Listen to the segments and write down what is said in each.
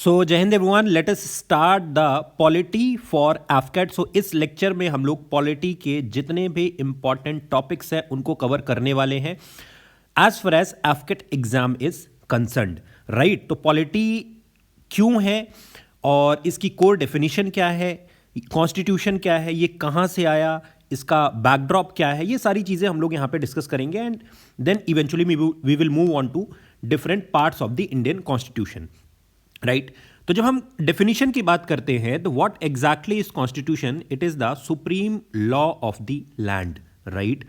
So Jai Hind everyone, let us start the polity for AFCAT. So इस lecture में हम लोग पॉलिटी के जितने भी इंपॉर्टेंट टॉपिक्स हैं उनको कवर करने वाले हैं as far as AFCAT exam is concerned, right. तो पॉलिटी क्यों है और इसकी कोर डेफिनेशन क्या है, कॉन्स्टिट्यूशन क्या है, ये कहाँ से आया, इसका बैकड्रॉप क्या है, ये सारी चीज़ें हम लोग यहाँ पे डिस्कस करेंगे and then eventually we will move on to different parts of the Indian constitution, right. तो जब हम डेफिनेशन की बात करते हैं तो what exactly is constitution? It is the supreme law of the land, right.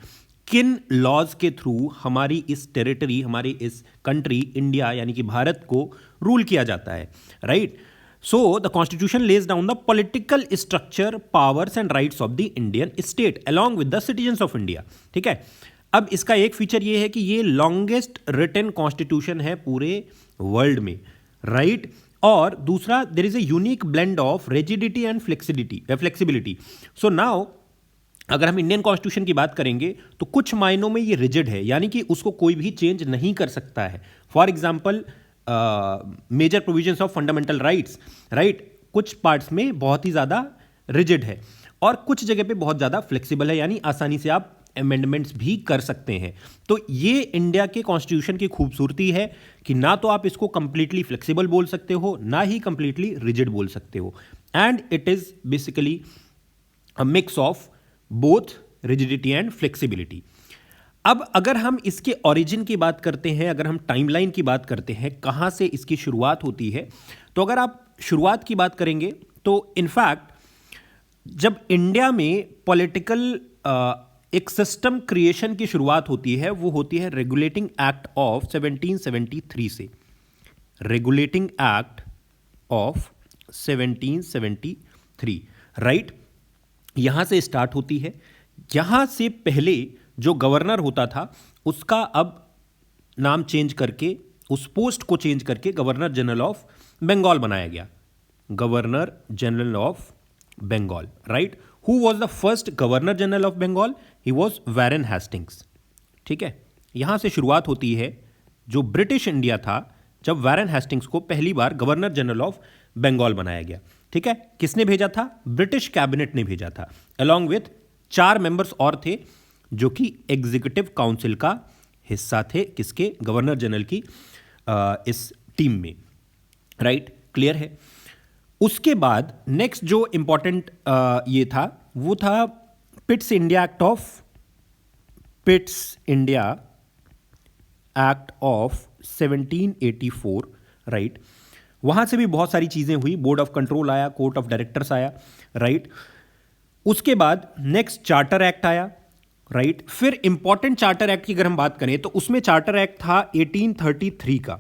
किन लॉज के थ्रू हमारी इस टेरिटरी, हमारी इस कंट्री इंडिया यानी कि भारत को रूल किया जाता है, right. So the constitution lays down the political structure, powers and rights of the Indian state along with the citizens of India, ठीक है। अब इसका एक फीचर ये है कि ये लॉन्गेस्ट रिटन कॉन्स्टिट्यूशन है पूरे वर्ल्ड में, राइट। और दूसरा, there is a unique blend of rigidity and flexibility. So now अगर हम इंडियन कॉन्स्टिट्यूशन की बात करेंगे तो कुछ मायनों में ये रिजिड है, यानी कि उसको कोई भी चेंज नहीं कर सकता है। For example major provisions of fundamental rights, right, कुछ पार्ट्स में बहुत ही ज़्यादा रिजिड है और कुछ जगह पे बहुत ज़्यादा फ्लेक्सिबल है, यानी आसानी से आप अमेंडमेंट्स भी कर सकते हैं। तो ये इंडिया के कॉन्स्टिट्यूशन की खूबसूरती है कि ना तो आप इसको कंप्लीटली फ्लेक्सिबल बोल सकते हो, ना ही कंप्लीटली रिजिड बोल सकते हो, and it is basically a mix of both rigidity and flexibility. अब अगर हम इसके ओरिजिन की बात करते हैं, अगर हम टाइमलाइन की बात करते हैं, कहाँ से इसकी शुरुआत होती है, तो अगर आप शुरुआत की बात करेंगे तो इनफैक्ट जब इंडिया में पॉलिटिकल एक सिस्टम क्रिएशन की शुरुआत होती है वो होती है रेगुलेटिंग एक्ट ऑफ 1773 से। रेगुलेटिंग एक्ट ऑफ 1773, राइट, यहां से स्टार्ट होती है। यहां से पहले जो गवर्नर होता था उसका अब नाम चेंज करके, उस पोस्ट को चेंज करके गवर्नर जनरल ऑफ बंगाल बनाया गया। Governor general of Bengal, right. Who was the first governor general of Bengal? He was Warren Hastings, ठीक है। यहां से शुरुआत होती है जो ब्रिटिश इंडिया था, जब वैरन हेस्टिंग्स को पहली बार गवर्नर जनरल ऑफ बंगाल बनाया गया, ठीक है। किसने भेजा था? ब्रिटिश कैबिनेट ने भेजा था, अलॉन्ग विथ 4 मेंबर्स और थे जो कि एग्जीक्यूटिव काउंसिल का हिस्सा थे, किसके? गवर्नर जनरल की इस टीम में, राइट, क्लियर है। उसके बाद नेक्स्ट जो इंपॉर्टेंट ये था वो था Pitt's India act of 1784, right. वहां से भी बहुत सारी चीजें हुई, बोर्ड ऑफ कंट्रोल आया, कोर्ट ऑफ डायरेक्टर्स आया, राइट। उसके बाद नेक्स्ट चार्टर एक्ट आया, राइट। फिर इंपॉर्टेंट चार्टर एक्ट की अगर हम बात करें तो उसमें चार्टर एक्ट था 1833 का,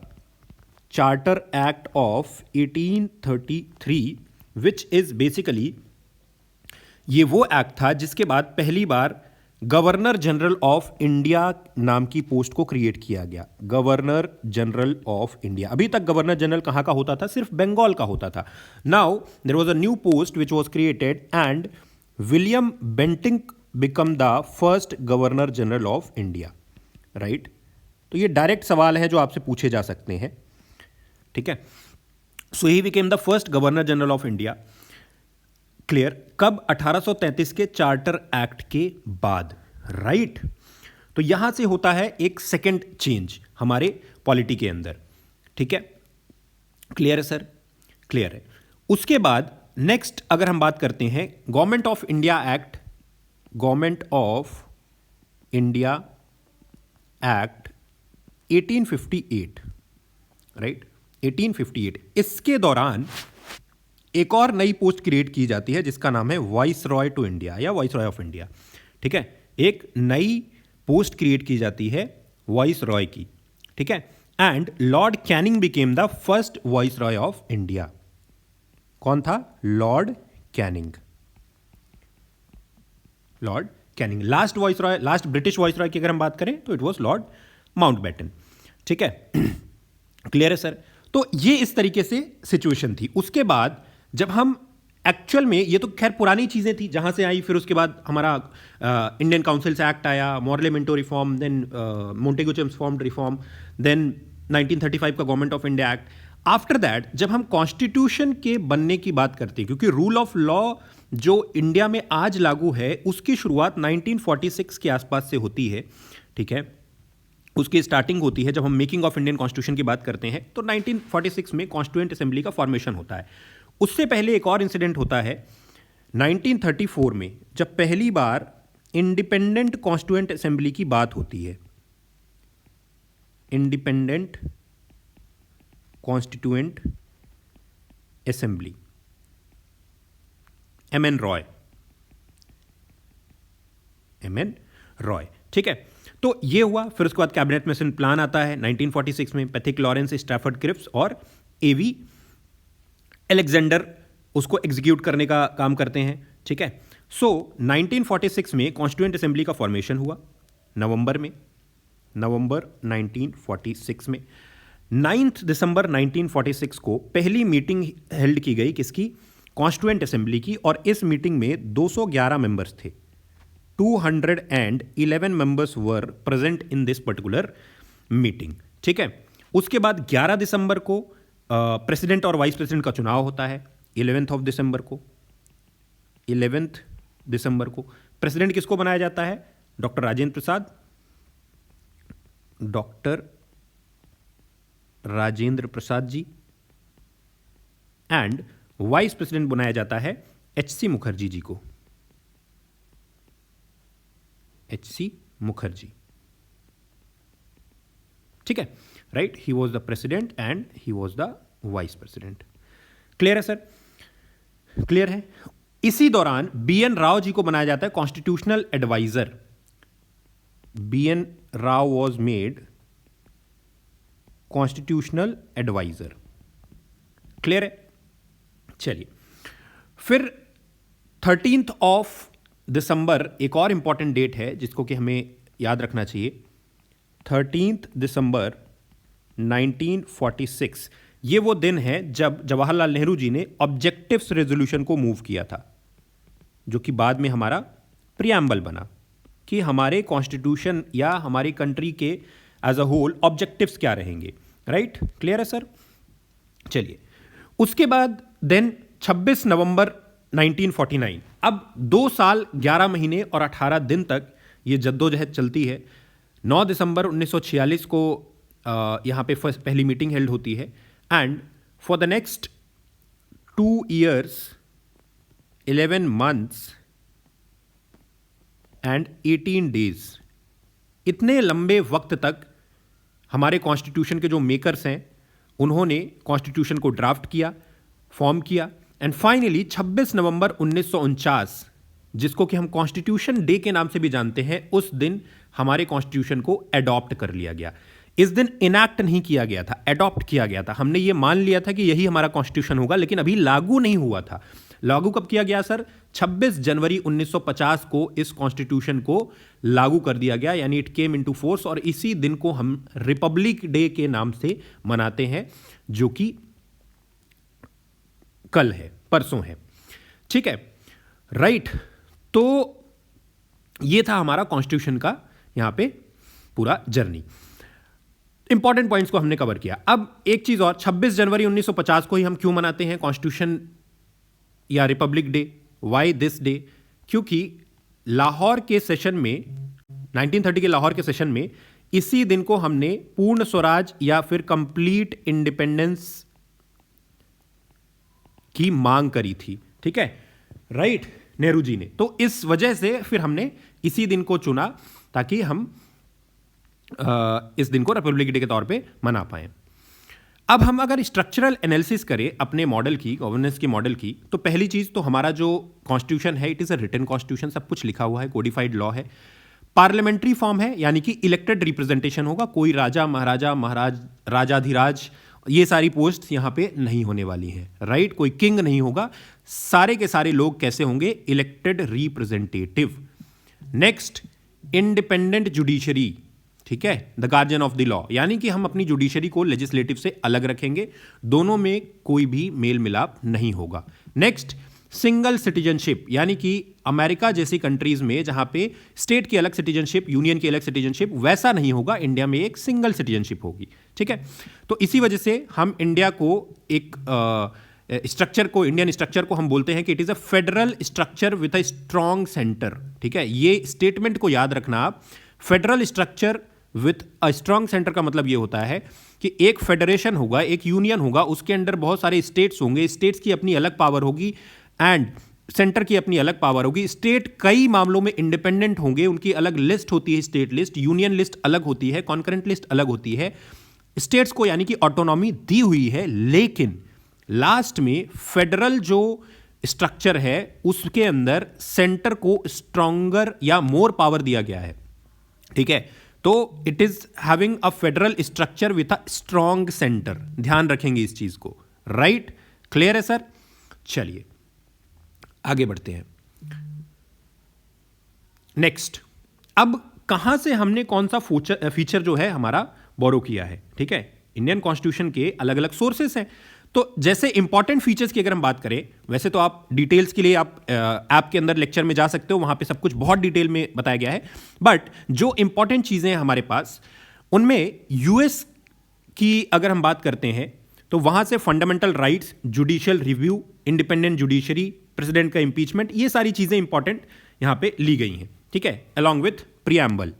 charter act of 1833, which is basically ये वो एक्ट था जिसके बाद पहली बार गवर्नर जनरल ऑफ इंडिया नाम की पोस्ट को क्रिएट किया गया। गवर्नर जनरल ऑफ इंडिया, अभी तक गवर्नर जनरल कहाँ का होता था? सिर्फ बंगाल का होता था। Now there was a new post which was created and William Bentinck become the first governor general of India, right. तो ये डायरेक्ट सवाल है जो आपसे पूछे जा सकते हैं, ठीक है। So he became the first governor general of India, clear. कब? 1833 के चार्टर एक्ट के बाद, राइट। तो यहां से होता है एक सेकंड चेंज हमारे पॉलिटी के अंदर, ठीक है। क्लियर है सर? क्लियर है। उसके बाद नेक्स्ट अगर हम बात करते हैं government of India act, government of India act 1858, right, 1858। इसके दौरान एक और नई पोस्ट क्रिएट की जाती है जिसका नाम है वाइस रॉय टू इंडिया या वाइस रॉय ऑफ इंडिया, ठीक है। एक नई पोस्ट क्रिएट की जाती है वाइस रॉय की, ठीक है। And Lord Canning became the first vice Roy of India. कौन था? Lord Canning. Lord Canning last vice Roy, last British vice Roy की अगर हम बात करें तो इट वॉज लॉर्ड माउंटबेटन, ठीक है। क्लियर है सर? तो ये इस तरीके से सिचुएशन थी। उसके बाद जब हम एक्चुअल में, ये तो खैर पुरानी चीज़ें थी जहाँ से आई, फिर उसके बाद हमारा इंडियन काउंसिल्स एक्ट आया, Morley Minto reform, then Montagu Chelmsford reform, then 1935 का government of India act. After that जब हम कॉन्स्टिट्यूशन के बनने की बात करते हैं, क्योंकि रूल ऑफ लॉ जो इंडिया में आज लागू है उसकी शुरुआत 1946 के आसपास से होती है, ठीक है, उसकी स्टार्टिंग होती है जब हम मेकिंग ऑफ इंडियन कॉन्स्टिट्यूशन की बात करते हैं, तो 1946 में कॉन्स्टिट्यूएंट असेंबली का फॉर्मेशन होता है। उससे पहले एक और इंसिडेंट होता है 1934 में, जब पहली बार इंडिपेंडेंट कॉन्स्टिट्यूएंट असेंबली की बात होती है। Independent constituent assembly, M N Roy, ठीक है। तो ये हुआ। फिर उसके बाद कैबिनेट मिशन प्लान आता है 1946 में, पैथिक लॉरेंस, स्ट्रैफर्ड क्रिप्स और एवी अलेक्जेंडर उसको एग्जीक्यूट करने का काम करते हैं, ठीक है। सो 1946 में कॉन्स्टिट्यूएंट असेंबली का फॉर्मेशन हुआ नवंबर 1946 में। 9 दिसंबर 1946 को पहली मीटिंग हेल्ड की गई, किसकी? कॉन्स्टिट्यूएंट असेंबली की। और इस मीटिंग में 211 मेंबर्स थे। 211 members were present in this particular meeting, ठीक है। उसके बाद 11 दिसंबर को प्रेसिडेंट और वाइस प्रेसिडेंट का चुनाव होता है। 11 दिसंबर को प्रेसिडेंट किसको बनाया जाता है? Doctor Rajendra Prasad ji. And vice president बनाया जाता है एच.सी. मुखर्जी जी को। एच.सी. मुखर्जी, ठीक है, right. He was the president and he was the vice president. Clear है सर? क्लियर है। इसी दौरान बी.एन. राव जी को बनाया जाता है constitutional adviser. B N. Rao was made constitutional adviser. Clear है? चलिए, फिर 13 दिसंबर एक और इंपॉर्टेंट डेट है जिसको कि हमें याद रखना चाहिए। 13 दिसंबर 1946, ये वो दिन है जब जवाहरलाल नेहरू जी ने ऑब्जेक्टिव्स रेजोल्यूशन को मूव किया था, जो कि बाद में हमारा प्रियम्बल बना, कि हमारे कॉन्स्टिट्यूशन या हमारी कंट्री के एज अ होल ऑब्जेक्टिव्स क्या रहेंगे। राइट? क्लियर है सर? चलिए, उसके बाद देन 26 नवंबर 1949, अब 2 साल 11 महीने और 18 दिन तक ये जद्दोजहद चलती है। 9 दिसंबर 1946 को यहाँ पे पहली मीटिंग हेल्ड होती है। And for the next 2 years 11 months and 18 days, इतने लंबे वक्त तक हमारे कॉन्स्टिट्यूशन के जो मेकर्स हैं उन्होंने कॉन्स्टिट्यूशन को ड्राफ्ट किया, फॉर्म किया, एंड फाइनली 26 नवंबर 1949, जिसको कि हम कॉन्स्टिट्यूशन डे के नाम से भी जानते हैं, उस दिन हमारे कॉन्स्टिट्यूशन को एडॉप्ट कर लिया गया। इस दिन इनैक्ट नहीं किया गया था, एडॉप्ट किया गया था। हमने ये मान लिया था कि यही हमारा कॉन्स्टिट्यूशन होगा, लेकिन अभी लागू नहीं हुआ था। लागू कब किया गया सर? 26 जनवरी 1950 को इस कॉन्स्टिट्यूशन को लागू कर दिया गया, यानी इट केम इनटू फोर्स। और इसी दिन को हम रिपब्लिक डे के नाम से मनाते हैं, जो कि कल है, परसों है। ठीक है, राइट। तो ये था हमारा कॉन्स्टिट्यूशन का यहां पे पूरा जर्नी। इंपॉर्टेंट पॉइंट्स को हमने कवर किया। अब एक चीज और, 26 जनवरी 1950 को ही हम क्यों मनाते हैं कॉन्स्टिट्यूशन या Republic day? Why this day? क्योंकि लाहौर के सेशन में, 1930 के लाहौर के सेशन में, इसी दिन को हमने पूर्ण स्वराज या फिर कंप्लीट इंडिपेंडेंस की मांग करी थी। ठीक है, राइट, नेहरू जी ने। तो इस वजह से फिर हमने इसी दिन को चुना ताकि हम इस दिन को रिपब्लिक डे के तौर पे मना पाएं। अब हम अगर स्ट्रक्चरल एनालिसिस करें अपने मॉडल की, गवर्नेंस के मॉडल की, तो पहली चीज तो हमारा जो कॉन्स्टिट्यूशन है, it is a written constitution, सब कुछ लिखा हुआ है, कोडिफाइड लॉ है। पार्लियामेंट्री फॉर्म है, यानी कि इलेक्टेड रिप्रेजेंटेशन होगा, कोई राजा महाराजा महाराज राजाधिराज ये सारी पोस्ट यहां पे नहीं होने वाली हैं। राइट? कोई किंग नहीं होगा, सारे के सारे लोग कैसे होंगे? Elected representative. Next, independent judiciary. ठीक है, the guardian of the law, यानी कि हम अपनी जुडिशरी को लेजिस्लेटिव से अलग रखेंगे, दोनों में कोई भी मेल मिलाप नहीं होगा। नेक्स्ट, सिंगल सिटीजनशिप, यानी कि अमेरिका जैसी कंट्रीज में जहां पे स्टेट की अलग सिटीजनशिप, यूनियन की अलग सिटीजनशिप, वैसा नहीं होगा, इंडिया में एक सिंगल सिटीजनशिप होगी। ठीक है, तो इसी वजह से हम इंडिया को एक स्ट्रक्चर को, इंडियन स्ट्रक्चर को हम बोलते हैं कि it is a federal structure with a strong centre. ठीक है, ये स्टेटमेंट को याद रखना आप। Federal structure with a strong centre का मतलब ये होता है कि एक फेडरेशन होगा, एक यूनियन होगा, उसके अंदर बहुत सारे स्टेट्स होंगे, स्टेट्स की अपनी अलग पावर होगी एंड सेंटर की अपनी अलग पावर होगी। स्टेट कई मामलों में इंडिपेंडेंट होंगे, उनकी अलग लिस्ट होती है, स्टेट लिस्ट, यूनियन लिस्ट अलग होती है, कॉन्करेंट लिस्ट अलग होती है। स्टेट्स को यानी कि ऑटोनॉमी दी हुई है, लेकिन लास्ट में फेडरल जो स्ट्रक्चर है उसके अंदर सेंटर को स्ट्रॉन्गर या मोर पावर दिया गया है। ठीक है, तो it is having a federal structure with a strong centre. ध्यान रखेंगे इस चीज को। राइट, क्लियर है सर? चलिए आगे बढ़ते हैं। नेक्स्ट, अब कहां से हमने कौन सा फीचर जो है हमारा बोरो किया है? ठीक है, इंडियन कॉन्स्टिट्यूशन के अलग अलग सोर्सेस हैं। तो जैसे इंपॉर्टेंट फीचर्स की अगर हम बात करें, वैसे तो आप डिटेल्स के लिए आप ऐप के अंदर लेक्चर में जा सकते हो, वहां पे सब कुछ बहुत डिटेल में बताया गया है। बट जो इंपॉर्टेंट चीजें हैं हमारे पास, उनमें यूएस की अगर हम बात करते हैं तो वहां से fundamental rights, judicial review, independent judiciary, president का इंपीचमेंट, ये सारी चीजें इंपॉर्टेंट यहां पे ली गई हैं। ठीक है, अलॉन्ग विथ प्रीएम्बल।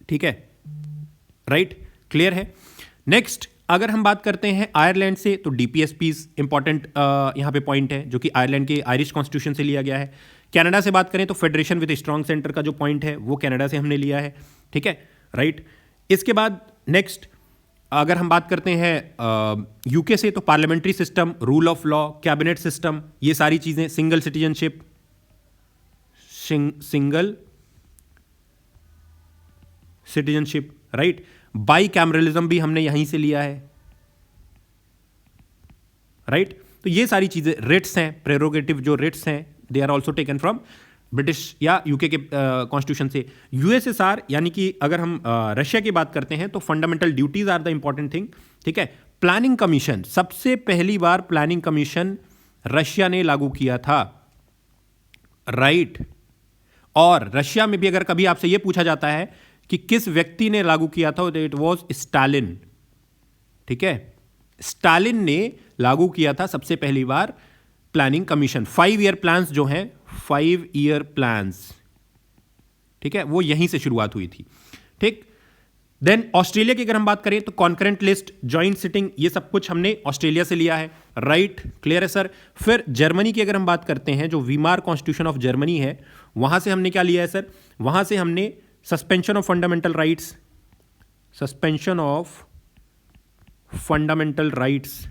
ठीक है, राइट, क्लियर है? नेक्स्ट, अगर हम बात करते हैं आयरलैंड से, तो डीपीएसपीज इंपॉर्टेंट यहां पे पॉइंट है, जो कि आयरलैंड के आयरिश कॉन्स्टिट्यूशन से लिया गया है। कनाडा से बात करें तो फेडरेशन विद स्ट्रॉन्ग सेंटर का जो पॉइंट है वो कनाडा से हमने लिया है। ठीक है, राइट। इसके बाद नेक्स्ट अगर हम बात करते हैं यूके से, तो parliamentary system, rule of law, cabinet system, ये सारी चीजें, single citizenship, single citizenship, right. By cameralism भी हमने यहीं से लिया है, राइट। तो ये सारी चीजें, रिट्स हैं, प्रेरोगेटिव जो रिट्स हैं, they are also taken from British या यूके के कॉन्स्टिट्यूशन से। यूएसएसआर यानी कि अगर हम रशिया की बात करते हैं तो fundamental duties are the important thing. ठीक है, प्लानिंग कमीशन, सबसे पहली बार प्लानिंग कमीशन रशिया ने लागू किया था, राइट। और रशिया में भी अगर कभी आपसे यह पूछा जाता है कि किस व्यक्ति ने लागू किया था, तो इट वॉज स्टालिन। ठीक है, स्टालिन ने लागू किया था सबसे पहली बार प्लानिंग कमीशन। 5 ईयर प्लान्स जो हैं, 5 ईयर प्लान्स, ठीक है, वो यहीं से शुरुआत हुई थी। ठीक, देन ऑस्ट्रेलिया की अगर हम बात करें तो कॉन्करेंट लिस्ट, ज्वाइंट सिटिंग, ये सब कुछ हमने ऑस्ट्रेलिया से लिया है, राइट। क्लियर है सर? फिर जर्मनी की अगर हम बात करते हैं, जो वीमार कॉन्स्टिट्यूशन ऑफ जर्मनी है, वहां से हमने क्या लिया है सर? वहां से हमने suspension of fundamental rights, suspension of fundamental rights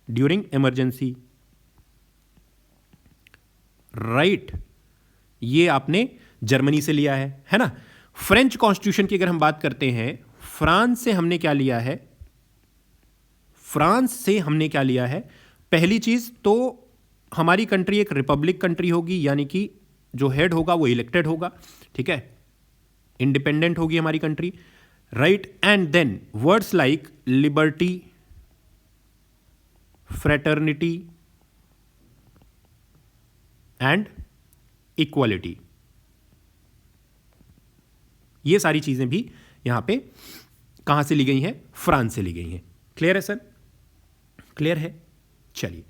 during emergency, right. ये आपने जर्मनी से लिया है ना। फ्रेंच कॉन्स्टिट्यूशन की अगर हम बात करते हैं, फ्रांस से हमने क्या लिया है? फ्रांस से हमने क्या लिया है? पहली चीज तो हमारी कंट्री एक रिपब्लिक कंट्री होगी, यानी कि जो हेड होगा वो इलेक्टेड होगा, ठीक है, इंडिपेंडेंट होगी हमारी country, right. And than words like liberty, fraternity and equality, ये सारी चीजें भी यहां पे कहां से ली गई हैं? फ्रांस से ली गई हैं। क्लियर है सर? क्लियर है? चलिए,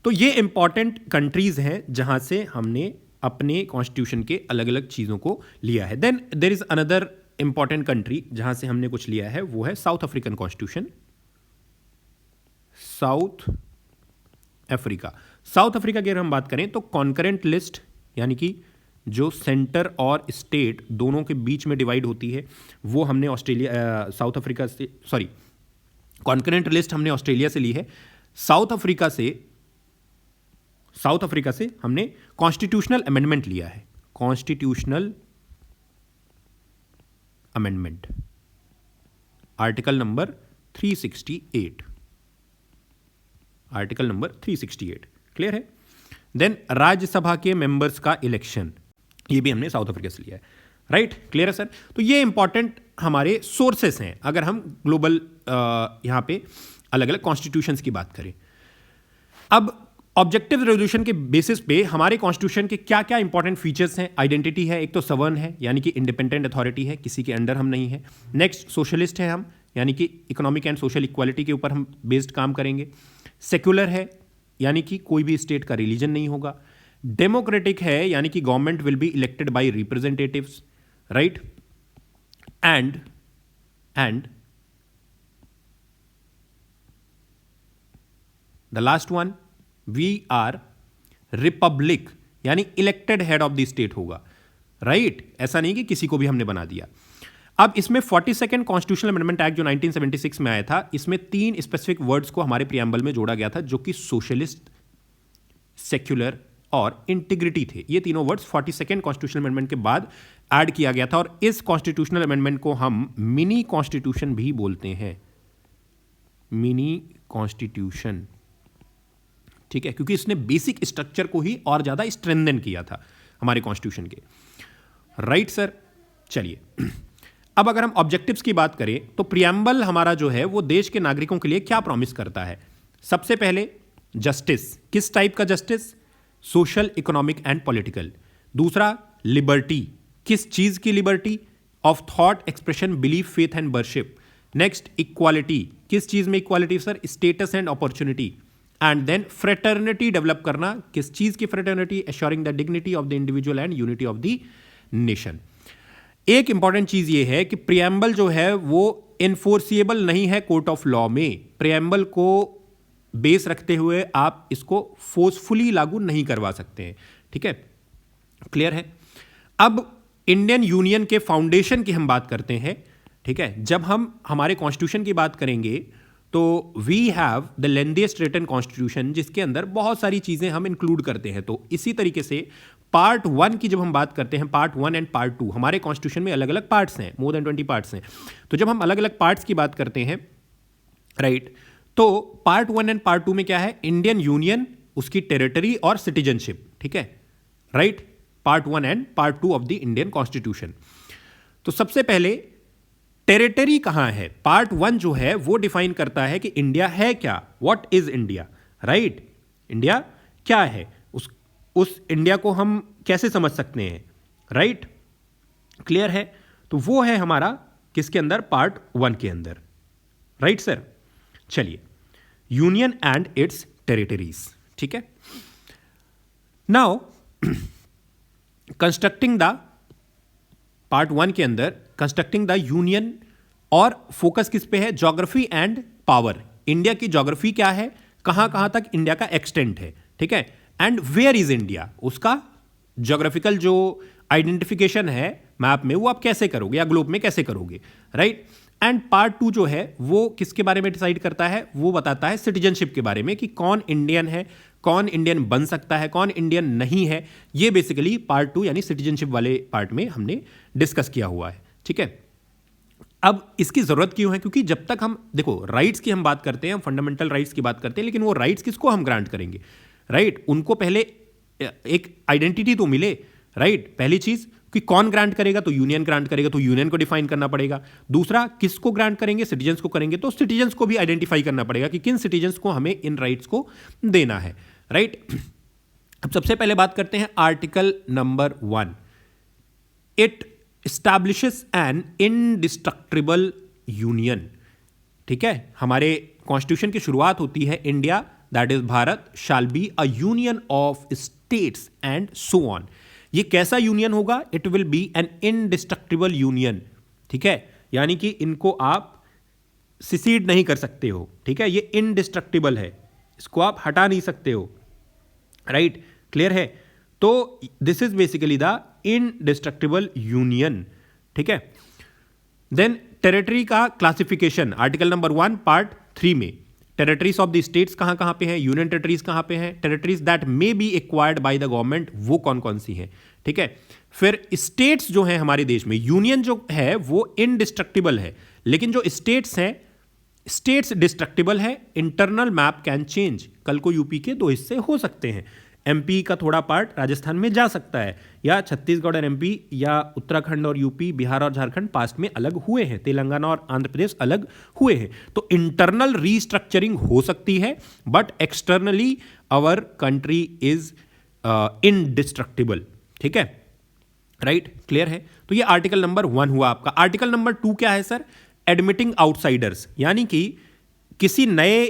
तो ये इंपॉर्टेंट कंट्रीज हैं जहां से हमने अपने कॉन्स्टिट्यूशन के अलग अलग चीजों को लिया है। Then there is another important country जहां से हमने कुछ लिया है, वो है South African constitution. South Africa, South Africa की अगर हम बात करें तो कॉन्करेंट लिस्ट, यानी कि जो सेंटर और स्टेट दोनों के बीच में डिवाइड होती है, वो हमने ऑस्ट्रेलिया, साउथ अफ्रीका से, सॉरी, कॉन्करेंट लिस्ट हमने ऑस्ट्रेलिया से ली है। साउथ अफ्रीका से हमने कॉन्स्टिट्यूशनल अमेंडमेंट लिया है, constitutional amendment, article number 368, article number 368। Clear है? देन राज्यसभा के मेंबर्स का इलेक्शन, ये भी हमने साउथ अफ्रीका से लिया है, राइट। क्लियर है सर? तो ये इंपॉर्टेंट हमारे सोर्सेस हैं अगर हम ग्लोबल यहां पे अलग अलग कॉन्स्टिट्यूशंस की बात करें। अब ऑब्जेक्टिव रेजोल्यूशन के बेसिस पे हमारे कॉन्स्टिट्यूशन के क्या क्या इंपॉर्टेंट फीचर्स हैं? आइडेंटिटी है, एक तो सवर्न है यानी कि इंडिपेंडेंट अथॉरिटी है, किसी के अंडर हम नहीं है। नेक्स्ट सोशलिस्ट है हम, यानी कि इकोनॉमिक एंड सोशल इक्वालिटी के ऊपर हम बेस्ड काम करेंगे। सेक्युलर है यानी कि कोई भी स्टेट का रिलीजन नहीं होगा। डेमोक्रेटिक है यानी कि government will be elected by representatives, right. And the last one, we are republic यानी elected head of the state होगा, राइट। ऐसा नहीं कि किसी को भी हमने बना दिया। अब इसमें 42nd कॉन्स्टिट्यूशनल अमेंडमेंट एक्ट जो 1976 में आया था, इसमें 3 स्पेसिफिक वर्ड्स को हमारे प्रियम्बल में जोड़ा गया था, जो कि सोशलिस्ट, सेक्युलर और इंटीग्रिटी थे। ये तीनों वर्ड्स 42nd कॉन्स्टिट्यूशनल अमेंडमेंट के बाद ऐड किया गया था, और इस कॉन्स्टिट्यूशनल अमेंडमेंट को हम मिनी कॉन्स्टिट्यूशन भी बोलते हैं, मिनी कॉन्स्टिट्यूशन, ठीक है, क्योंकि इसने बेसिक स्ट्रक्चर को ही और ज्यादा स्ट्रेंथन किया था हमारे कॉन्स्टिट्यूशन के, राइट सर। चलिए अब अगर हम ऑब्जेक्टिव्स की बात करें तो प्रियम्बल हमारा जो है वो देश के नागरिकों के लिए क्या प्रॉमिस करता है? सबसे पहले जस्टिस, किस टाइप का justice? Social, economic and political. दूसरा लिबर्टी, किस चीज की liberty? Of thought, expression, belief, faith and worship. Next equality, किस चीज में equality sir? Status and opportunity. And then fraternity develop करना, किस चीज की fraternity? Assuring the dignity of the individual and unity of the nation. एक important चीज ये है कि प्रियम्बल जो है वो इन्फोर्सिएबल नहीं है कोर्ट ऑफ लॉ में। प्रियम्बल को बेस रखते हुए आप इसको फोर्सफुली लागू नहीं करवा सकते हैं, ठीक है, क्लियर है। अब इंडियन यूनियन के फाउंडेशन की हम बात करते हैं, ठीक है। जब हम हमारे कॉन्स्टिट्यूशन की बात करेंगे तो we have the lengthiest written constitution, जिसके अंदर बहुत सारी चीजें हम इंक्लूड करते हैं। तो इसी तरीके से पार्ट 1 की जब हम बात करते हैं, पार्ट 1 एंड पार्ट 2, हमारे कॉन्स्टिट्यूशन में अलग अलग पार्ट्स हैं, मोर देन 20 पार्ट्स हैं। तो जब हम अलग अलग पार्ट्स की बात करते हैं, राइट, तो पार्ट 1 एंड पार्ट 2 में क्या है? इंडियन यूनियन, उसकी टेरिटरी और सिटीजनशिप, ठीक है, right. Part 1 and part 2 of the Indian constitution. तो सबसे पहले टेरिटरी कहां है? पार्ट 1 जो है वो डिफाइन करता है कि इंडिया है क्या, what is India, right. India क्या है, उस इंडिया को हम कैसे समझ सकते हैं, राइट, क्लियर है। तो वो है हमारा किसके अंदर? पार्ट 1 के अंदर, राइट सर। चलिए, यूनियन एंड इट्स टेरिटरीज, ठीक है। नाउ कंस्ट्रक्टिंग द पार्ट 1 के अंदर कंस्ट्रक्टिंग द यूनियन, और फोकस किस पे है? Geography and power. इंडिया की ज्योग्राफी क्या है, कहां कहां तक इंडिया का एक्सटेंट है, ठीक है, एंड वेयर इज इंडिया, उसका ज्योग्राफिकल जो आइडेंटिफिकेशन है मैप में, वो आप कैसे करोगे या ग्लोब में कैसे करोगे, राइट। एंड पार्ट 2 जो है वो किसके बारे में डिसाइड करता है? वो बताता है सिटीजनशिप के बारे में, कि कौन इंडियन है, कौन इंडियन बन सकता है, कौन इंडियन नहीं है। ये बेसिकली पार्ट 2 यानी सिटीजनशिप वाले पार्ट में हमने डिस्कस किया हुआ है, ठीक है। अब इसकी जरूरत क्यों है? क्योंकि जब तक हम, देखो, राइट्स की हम बात करते हैं, हम फंडामेंटल राइट्स की बात करते हैं, लेकिन वो राइट्स किसको हम ग्रांट करेंगे, राइट। उनको पहले एक आइडेंटिटी तो मिले, राइट, पहली चीज कि कौन ग्रांट करेगा, तो यूनियन ग्रांट करेगा, तो यूनियन को डिफाइन करना पड़ेगा। दूसरा, किसको ग्रांट करेंगे? सिटीजन्स को करेंगे, तो सिटीजन्स को भी आइडेंटिफाई करना पड़ेगा कि किन सिटीजन्स को हमें इन राइट्स को देना है, राइट। अब सबसे पहले बात करते हैं article number 1। It establishes an indestructible union, ठीक है। हमारे कॉन्स्टिट्यूशन की शुरुआत होती है, India that is Bharat shall be a union of states and so on. ये कैसा यूनियन होगा? It will be an indestructible union, ठीक है, यानी कि इनको आप सिसीड नहीं कर सकते हो, ठीक है, ये इनडिस्ट्रक्टिबल है, इसको आप हटा नहीं सकते हो, राइट, क्लियर है। तो this is basically the indestructible union, ठीक है। देन टेरिटरी का क्लासिफिकेशन, आर्टिकल नंबर 1 पार्ट 3 में टेरिटरीज ऑफ द स्टेट्स कहां कहां पे हैं, यूनियन टेरिटरीज कहां पे हैं, territories that may B acquired by the government, वो कौन कौन सी हैं, ठीक है। फिर स्टेट्स जो हैं हमारे देश में, यूनियन जो है वो इनडिस्ट्रक्टिबल है, लेकिन जो स्टेट्स हैं, स्टेट्स डिस्ट्रक्टिबल है, इंटरनल मैप कैन चेंज, कल को यूपी के 2 हिस्से हो सकते हैं, एमपी का थोड़ा पार्ट राजस्थान में जा सकता है, या छत्तीसगढ़ और एमपी, या उत्तराखंड और यूपी, बिहार और झारखंड पास्ट में अलग हुए हैं, तेलंगाना और आंध्र प्रदेश अलग हुए हैं। तो इंटरनल रीस्ट्रक्चरिंग हो सकती है, but externally our country is indestructible. ठीक है, राइट, क्लियर है। तो ये आर्टिकल नंबर 1 हुआ आपका। आर्टिकल नंबर 2 क्या है सर? एडमिटिंग आउटसाइडर्स, यानी कि किसी नए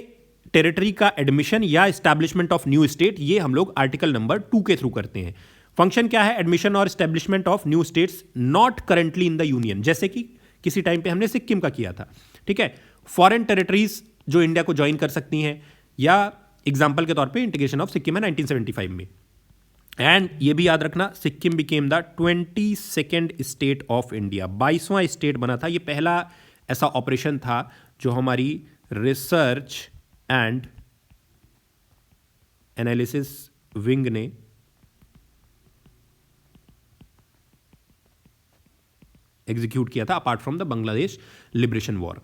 टेरिटरी का एडमिशन या एस्टैब्लिशमेंट ऑफ न्यू स्टेट, ये हम लोग आर्टिकल नंबर 2 के थ्रू करते हैं। फंक्शन क्या है? एडमिशन और establishment of new states not currently in the union, जैसे कि किसी टाइम पे हमने सिक्किम का किया था। ठीक है, फॉरेन टेरिटरीज जो इंडिया को ज्वाइन कर सकती हैं, या एग्जाम्पल के तौर पे इंटीग्रेशन ऑफ सिक्किम है 1975 में। एंड ये भी याद रखना, Sikkim became the 22nd state of India, 22वां स्टेट बना था। ये पहला ऐसा ऑपरेशन था जो हमारी रिसर्च एंड एनालिसिस विंग ने एग्जीक्यूट किया था, apart from the Bangladesh liberation war.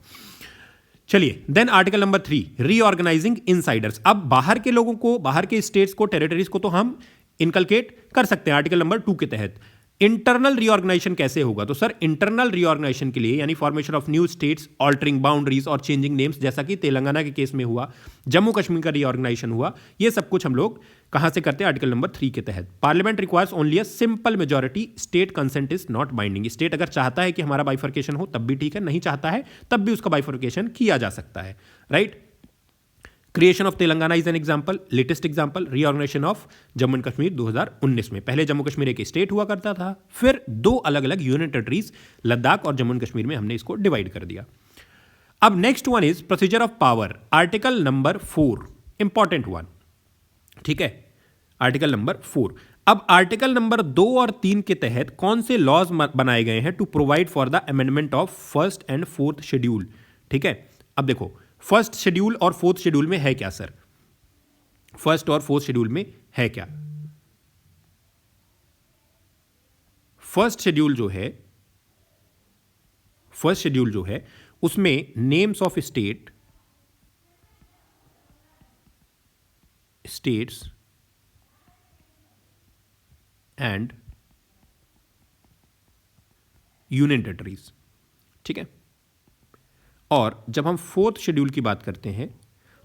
चलिए, then article number 3, reorganizing insiders. अब बाहर के लोगों को, बाहर के स्टेट्स को, टेरिटरीज को तो हम इनकलकेट कर सकते हैं आर्टिकल नंबर 2 के तहत। इंटरनल रीऑर्गेनाइजेशन कैसे होगा? तो सर इंटरनल रीऑर्गेनाइजेशन के लिए, यानी formation of new states, altering boundaries और चेंजिंग नेम्स, जैसा कि तेलंगाना के केस में हुआ, जम्मू कश्मीर का रीऑर्गेनाइजेशन हुआ, ये सब कुछ हम लोग कहां से करते हैं? आर्टिकल नंबर 3 के तहत। Parliament requires only a simple majority, state consent is not binding. State अगर चाहता है कि हमारा बाइफर्केशन हो तब भी ठीक है, नहीं चाहता है तब भी उसका बाइफर्केशन किया जा सकता है, right. Creation of Telangana is an example, latest example. Reorganisation of Jammu and Kashmir 2019 में। पहले जम्मू कश्मीर एक स्टेट हुआ करता था, फिर 2 अलग अलग यूनियन टेरिटरीज, लद्दाख और जम्मू एंड कश्मीर में हमने इसको डिवाइड कर दिया। अब next one is procedure of power, article number 4, important one. ठीक है, आर्टिकल नंबर 4। अब आर्टिकल नंबर 2 और 3 के तहत कौन से लॉज बनाए गए हैं? To provide for the amendment of 1st and 4th schedule. ठीक है, अब देखो, 1st शेड्यूल और 4th शेड्यूल में है क्या सर? 1st और 4th शेड्यूल में है क्या? 1st शेड्यूल जो है, 1st शेड्यूल जो है उसमें names of states and union territories. ठीक है, और जब हम 4th शेड्यूल की बात करते हैं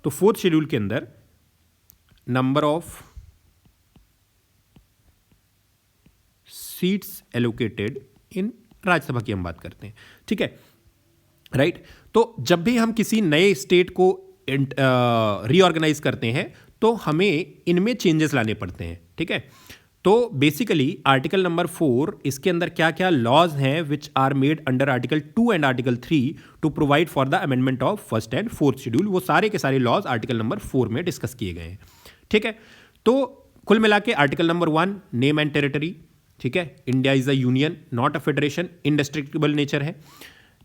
तो 4th शेड्यूल के अंदर नंबर ऑफ सीट्स एलोकेटेड इन राज्यसभा की हम बात करते हैं। ठीक है, राइट। तो जब भी हम किसी नए स्टेट को रीऑर्गेनाइज करते हैं तो हमें इनमें चेंजेस लाने पड़ते हैं। ठीक है, तो बेसिकली आर्टिकल नंबर 4, इसके अंदर क्या क्या लॉज हैं which are made under article 2 and article 3 to provide for the amendment of 1st and 4th schedule, वो सारे के सारे लॉज आर्टिकल नंबर 4 में डिस्कस किए गए हैं। ठीक है, तो कुल मिला के article number 1, name and territory. ठीक है, India is a union not a federation, indestructible nature है।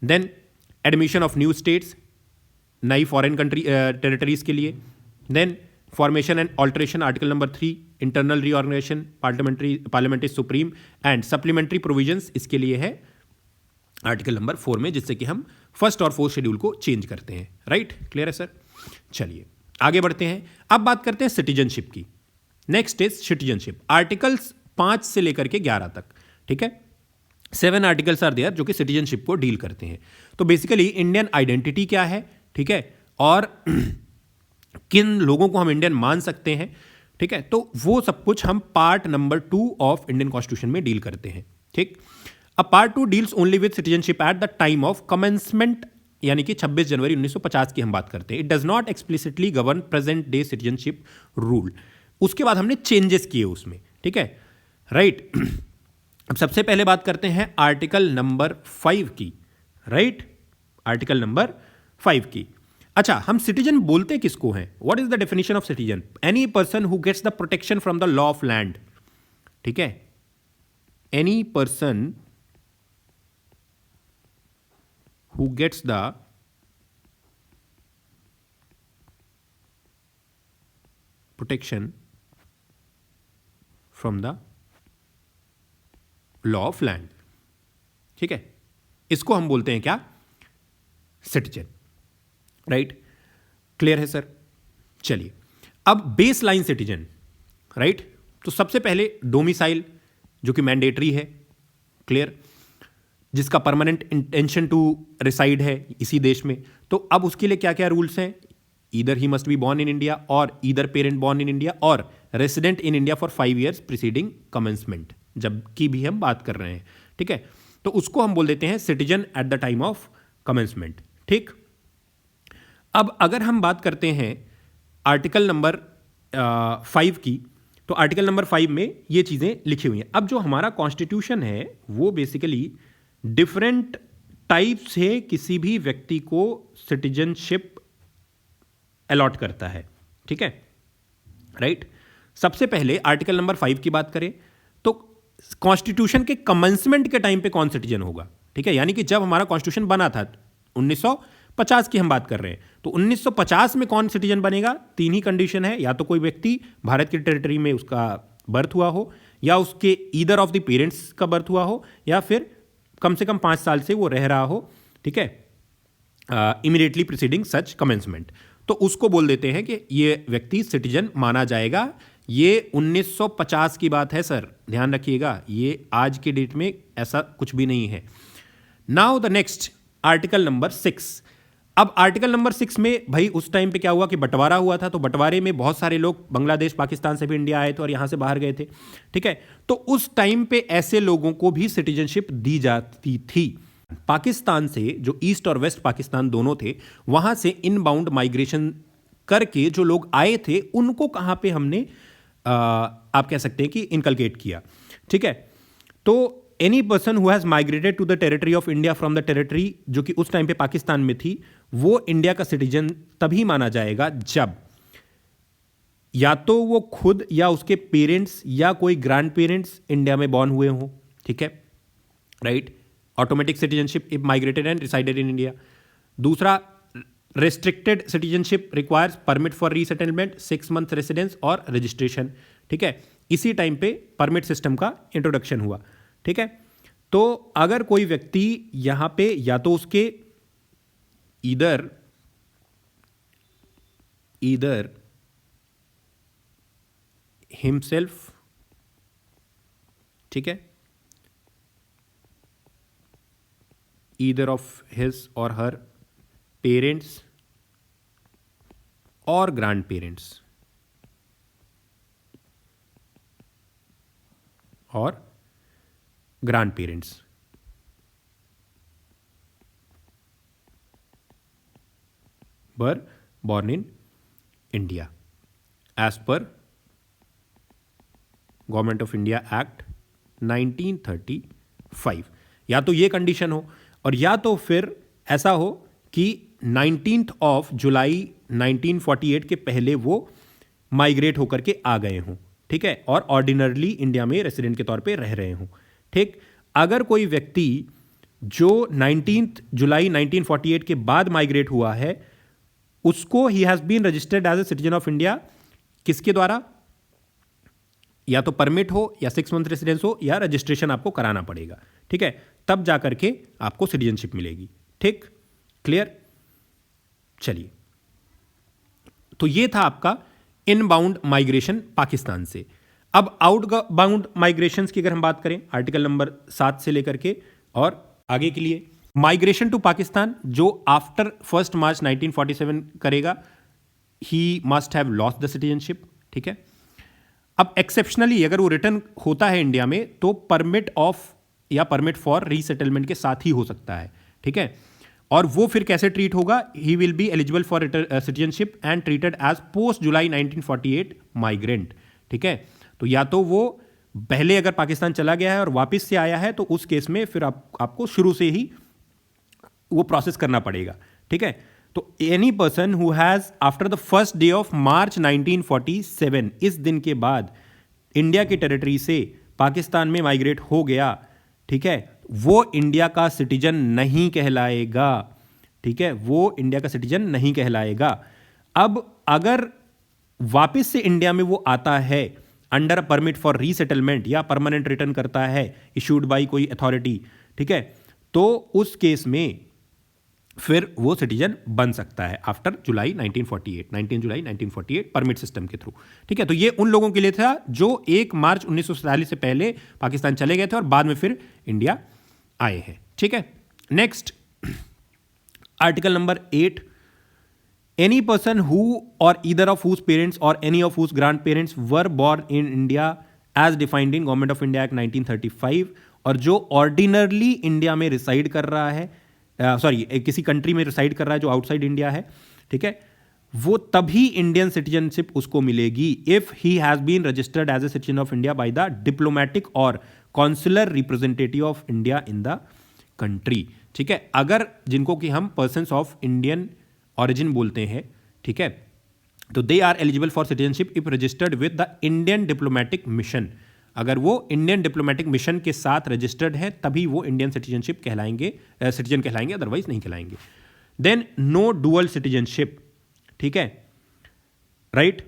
Then admission of new states, नई फॉरेन कंट्री टेरिटरीज के लिए। Then formation and alteration, article number 3, internal reorganization, parliamentary supreme and supplementary provisions, इसके लिए है article number 4 में, जिससे कि हम 1st और 4th शेड्यूल को चेंज करते हैं। राइट, क्लियर है सर? चलिए आगे बढ़ते हैं। अब बात करते हैं सिटीजनशिप की। नेक्स्ट इज सिटीजनशिप, आर्टिकल्स 5 से लेकर के 11 तक। ठीक है, 7 आर्टिकल्स आर देयर जो कि सिटीजनशिप को डील करते हैं। तो बेसिकली इंडियन आइडेंटिटी क्या है, ठीक है, और किन लोगों को हम इंडियन मान सकते हैं। ठीक है, तो वो सब कुछ हम part number 2 of Indian constitution में डील करते हैं। ठीक, अब part 2 deals only with citizenship eight the time of commencement, यानी कि 26 जनवरी 1950 की हम बात करते हैं। It does not explicitly govern present day citizenship rule. उसके बाद हमने चेंजेस किए उसमें। ठीक है, राइट। अब सबसे पहले बात करते हैं आर्टिकल नंबर 5 की। राइट, आर्टिकल नंबर 5 की। अच्छा, हम सिटीजन बोलते किसको हैं? What is the definition of citizen? Any person who gets the protection from the law of land. ठीक है, any person who gets the protection from the law of land. ठीक है, इसको हम बोलते हैं क्या? सिटीजन। राइट, क्लियर है सर? चलिए, अब बेस लाइन सिटीजन। राइट, तो सबसे पहले डोमिसाइल, जो कि मैंडेटरी है, क्लियर, जिसका परमानेंट इंटेंशन टू रिसाइड है इसी देश में। तो अब उसके लिए क्या क्या रूल्स हैं? Either he must be born in India, और either parent born in India, और resident in India for 5 years preceding commencement, जब की भी हम बात कर रहे हैं, ठीक है। तो उसको हम बोल देते हैं citizen eight the time of commencement, ठीक। अब अगर हम बात करते हैं आर्टिकल नंबर 5 की, तो आर्टिकल नंबर 5 में ये चीज़ें लिखी हुई हैं। अब जो हमारा कॉन्स्टिट्यूशन है वो बेसिकली डिफरेंट टाइप से किसी भी व्यक्ति को सिटीजनशिप अलॉट करता है, ठीक है, राइट। सबसे पहले आर्टिकल नंबर 5 की बात करें तो कॉन्स्टिट्यूशन के कमेंसमेंट के टाइम पे कौन सिटीजन होगा, ठीक है, यानी कि जब हमारा कॉन्स्टिट्यूशन बना था 1950 की हम बात कर रहे हैं, तो 1950 में कौन सिटीजन बनेगा? 3 ही कंडीशन है, या तो कोई व्यक्ति भारत की टेरिटरी में उसका बर्थ हुआ हो, या उसके ईदर ऑफ द पेरेंट्स का बर्थ हुआ हो, या फिर कम से कम 5 साल से वो रह रहा हो, ठीक है, इमीडिएटली प्रीसीडिंग सच कमेंसमेंट। तो उसको बोल देते हैं कि ये व्यक्ति सिटीजन माना जाएगा। ये 1950 की बात है सर, ध्यान रखिएगा, ये आज के डेट में ऐसा कुछ भी नहीं है। Now the next article number 6। अब आर्टिकल नंबर 6 में भाई उस टाइम पे क्या हुआ कि बंटवारा हुआ था, तो बंटवारे में बहुत सारे लोग बांग्लादेश पाकिस्तान से भी इंडिया आए थे और यहाँ से बाहर गए थे, ठीक है। तो उस टाइम पे ऐसे लोगों को भी सिटीजनशिप दी जाती थी। पाकिस्तान से, जो ईस्ट और वेस्ट पाकिस्तान दोनों थे, वहां से इनबाउंड माइग्रेशन करके जो लोग आए थे उनको कहां पे हमने आप कह सकते हैं कि इनकलकेट किया, ठीक है। तो any person who has migrated to the territory of India from the territory, जो कि उस टाइम पे पाकिस्तान में थी, वो इंडिया का सिटीजन तभी माना जाएगा जब या तो वो खुद या उसके पेरेंट्स या कोई ग्रैंड पेरेंट्स इंडिया में बॉर्न हुए हों, ठीक है, right. Automatic citizenship if migrated and resided in India. दूसरा, restricted citizenship requires permit for resettlement, 6 month residence और रजिस्ट्रेशन, ठीक है। इसी टाइम पे परमिट सिस्टम का इंट्रोडक्शन हुआ, ठीक है। तो अगर कोई व्यक्ति यहां पे या तो उसके ईदर हिमसेल्फ, ठीक है, either of his or her parents or grandparents were born in India as per government of India act 1935। या तो ये कंडीशन हो, और या तो फिर ऐसा हो कि 19 जुलाई 1948 के पहले वो माइग्रेट होकर के आ गए हों, ठीक है, और ऑर्डिनरली इंडिया में रेसिडेंट के तौर पे रह रहे हों, ठीक। अगर कोई व्यक्ति जो 19 जुलाई 1948 के बाद माइग्रेट हुआ है, उसको ही has been registered as a citizen of India, किसके द्वारा? या तो परमिट हो, या 6 month रेसिडेंस हो, या रजिस्ट्रेशन आपको कराना पड़ेगा, ठीक है, तब जाकर के आपको सिटीजनशिप मिलेगी, ठीक, क्लियर। चलिए, तो ये था आपका इनबाउंड माइग्रेशन पाकिस्तान से। अब आउटबाउंड माइग्रेशन की अगर हम बात करें, आर्टिकल नंबर 7 से लेकर के और आगे के लिए, माइग्रेशन टू पाकिस्तान जो आफ्टर 1 March 1947 करेगा, he must have lost the citizenship, ठीक है। अब एक्सेप्शनली अगर वो रिटर्न होता है इंडिया में, तो परमिट ऑफ या परमिट फॉर रीसेटलमेंट के साथ ही हो सकता है, ठीक है। और वो फिर कैसे ट्रीट होगा? He will be eligible for citizenship and treated as post July 1948 migrant, ठीक है। तो या तो वो पहले अगर पाकिस्तान चला गया है और वापस से आया है, तो उस केस में फिर आपको शुरू से ही वो प्रोसेस करना पड़ेगा, ठीक है। तो any person who has after the 1st day of March 1947, इस दिन के बाद इंडिया की टेरिटरी से पाकिस्तान में माइग्रेट हो गया, ठीक है, वो इंडिया का सिटीजन नहीं कहलाएगा, ठीक है, वो इंडिया का सिटीजन नहीं कहलाएगा। अब अगर वापस से इंडिया में वो आता है अंडर परमिट फॉर रीसेटलमेंट या परमानेंट रिटर्न करता है इशूड बाय कोई अथॉरिटी, ठीक है, तो उस केस में फिर वो सिटीजन बन सकता है आफ्टर जुलाई 1948, 19 जुलाई 1948 परमिट सिस्टम के थ्रू। ठीक है, तो ये उन लोगों के लिए था जो 1 मार्च 1947 से पहले पाकिस्तान चले गए थे और बाद में फिर इंडिया आए हैं। ठीक है, next article number 8, any person who और ईदर ऑफ हुज पेरेंट्स और any of whose grand parents were born in India as defined in government of India act 1935, और जो ऑर्डिनरली इंडिया में रिसाइड कर रहा है, किसी कंट्री में रिसाइड कर रहा है जो आउटसाइड इंडिया है, ठीक है, वो तभी इंडियन सिटीजनशिप उसको मिलेगी if he has been registered as a citizen of India by the diplomatic और consular representative of India in the country. ठीक है, अगर जिनको कि हम पर्सन्स ऑफ इंडियन ऑरिजिन बोलते हैं, ठीक है, तो they are eligible for citizenship if registered with the Indian diplomatic mission. अगर वो इंडियन डिप्लोमेटिक मिशन के साथ रजिस्टर्ड है तभी वो इंडियन सिटीजनशिप कहलाएंगे, सिटीजन कहलाएंगे, अदरवाइज नहीं कहलाएंगे। Then no dual citizenship. ठीक है, राइट,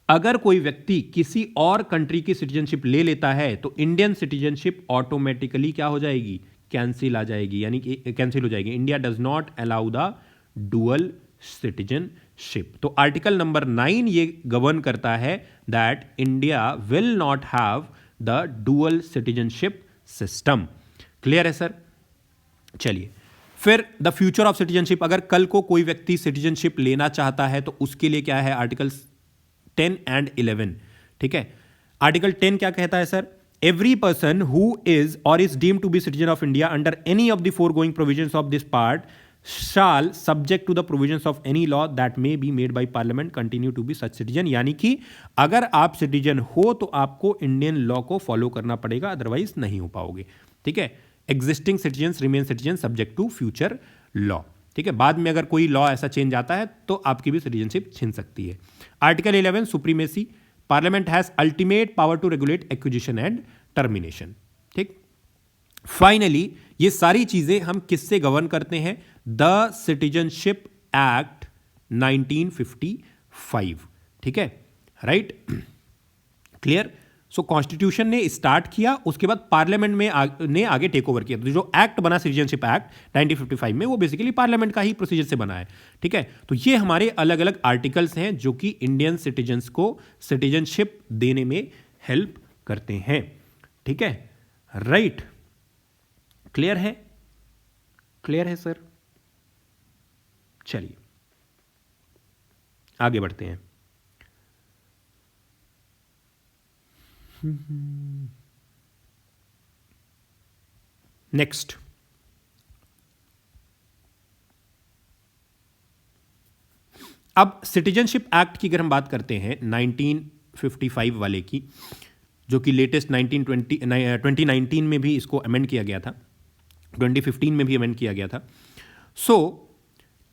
अगर कोई व्यक्ति किसी और कंट्री की सिटीजनशिप ले लेता है तो इंडियन सिटीजनशिप ऑटोमेटिकली क्या हो जाएगी, कैंसिल आ जाएगी, यानी कि कैंसिल हो जाएगी। India does not allow the dual citizenship. तो आर्टिकल नंबर 9 ये गवर्न करता है that India will not have the dual citizenship system. Clear है सर? चलिए, फिर द फ्यूचर ऑफ सिटीजनशिप। अगर कल को कोई व्यक्ति सिटीजनशिप लेना चाहता है तो उसके लिए क्या है, आर्टिकल 10 एंड 11। ठीक है, आर्टिकल 10 क्या कहता है sir, every person who is और is deemed to be citizen of India under any of the foregoing provisions of this part shall subject to the provisions of any law that may be made by parliament continue to be such citizen. यानी कि अगर आप citizen हो तो आपको Indian law को follow करना पड़ेगा, अदरवाइज नहीं हो पाओगे। ठीक है, existing citizen remain citizen subject to future law. ठीक है, बाद में अगर कोई लॉ ऐसा चेंज आता है तो आपकी भी सिटीजनशिप छीन सकती है। Article 11 supremacy. Parliament has ultimate power to regulate acquisition and termination. ठीक, फाइनली ये सारी चीजें हम किससे गवर्न करते हैं, द सिटीजनशिप एक्ट 1955। ठीक है, राइट, क्लियर। सो कॉन्स्टिट्यूशन ने स्टार्ट किया, उसके बाद पार्लियामेंट में ने आगे टेक ओवर किया। तो जो एक्ट बना सिटीजनशिप एक्ट 1955 में, वो बेसिकली पार्लियामेंट का ही प्रोसीजर से बना है। ठीक है, तो ये हमारे अलग अलग आर्टिकल्स हैं जो कि इंडियन सिटीजन्स को सिटीजनशिप देने में हेल्प करते हैं। ठीक है, राइट, क्लियर है? क्लियर है सर? चलिए आगे बढ़ते हैं। नेक्स्ट, अब सिटीजनशिप एक्ट की अगर हम बात करते हैं 1955 वाले की, जो कि लेटेस्ट 2019 में भी इसको अमेंड किया गया था, 2015 में भी अमेंड किया गया था। सो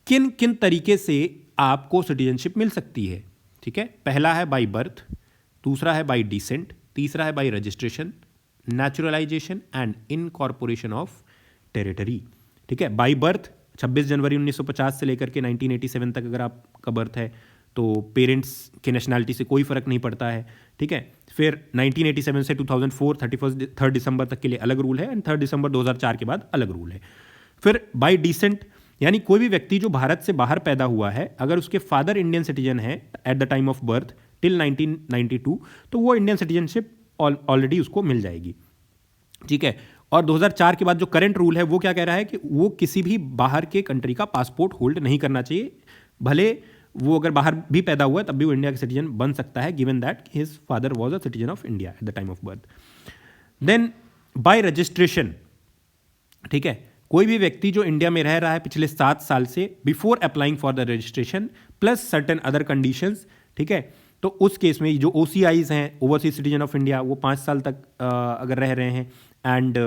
किन किन तरीके से आपको सिटीजनशिप मिल सकती है? ठीक है, पहला है बाय बर्थ, दूसरा है बाय डिसेंट, तीसरा है bye registration, naturalisation and incorporation of territory. ठीक है, बाय बर्थ 26 जनवरी 1950 से लेकर के 1987 तक अगर आपका बर्थ है तो पेरेंट्स के नेशनैलिटी से कोई फर्क नहीं पड़ता है। ठीक है, फिर 1987 से 2004 3 दिसंबर तक के लिए अलग रूल है, एंड 3 दिसंबर 2004 के बाद अलग रूल है। फिर बाय डिसेंट, यानी कोई भी व्यक्ति जो भारत से बाहर पैदा हुआ है, अगर उसके फादर इंडियन सिटीजन है eight the time of birth till 1992, तो वो इंडियन सिटीजनशिप ऑलरेडी उसको मिल जाएगी। ठीक है, और 2004 के बाद जो करंट रूल है वो क्या कह रहा है कि वो किसी भी बाहर के कंट्री का पासपोर्ट होल्ड नहीं करना चाहिए, भले वो अगर बाहर भी पैदा हुआ है तब भी वो इंडिया का सिटीजन बन सकता है, given that his father was a citizen of India at the time of birth. Then by registration, ठीक है, कोई भी व्यक्ति जो इंडिया में रह रहा है पिछले 7 साल से before applying for the registration plus certain other conditions, ठीक है, तो उस केस में जो OCIs हैं, ओवरसीज सिटीजन ऑफ इंडिया, वो 5 साल तक अगर रह रहे हैं and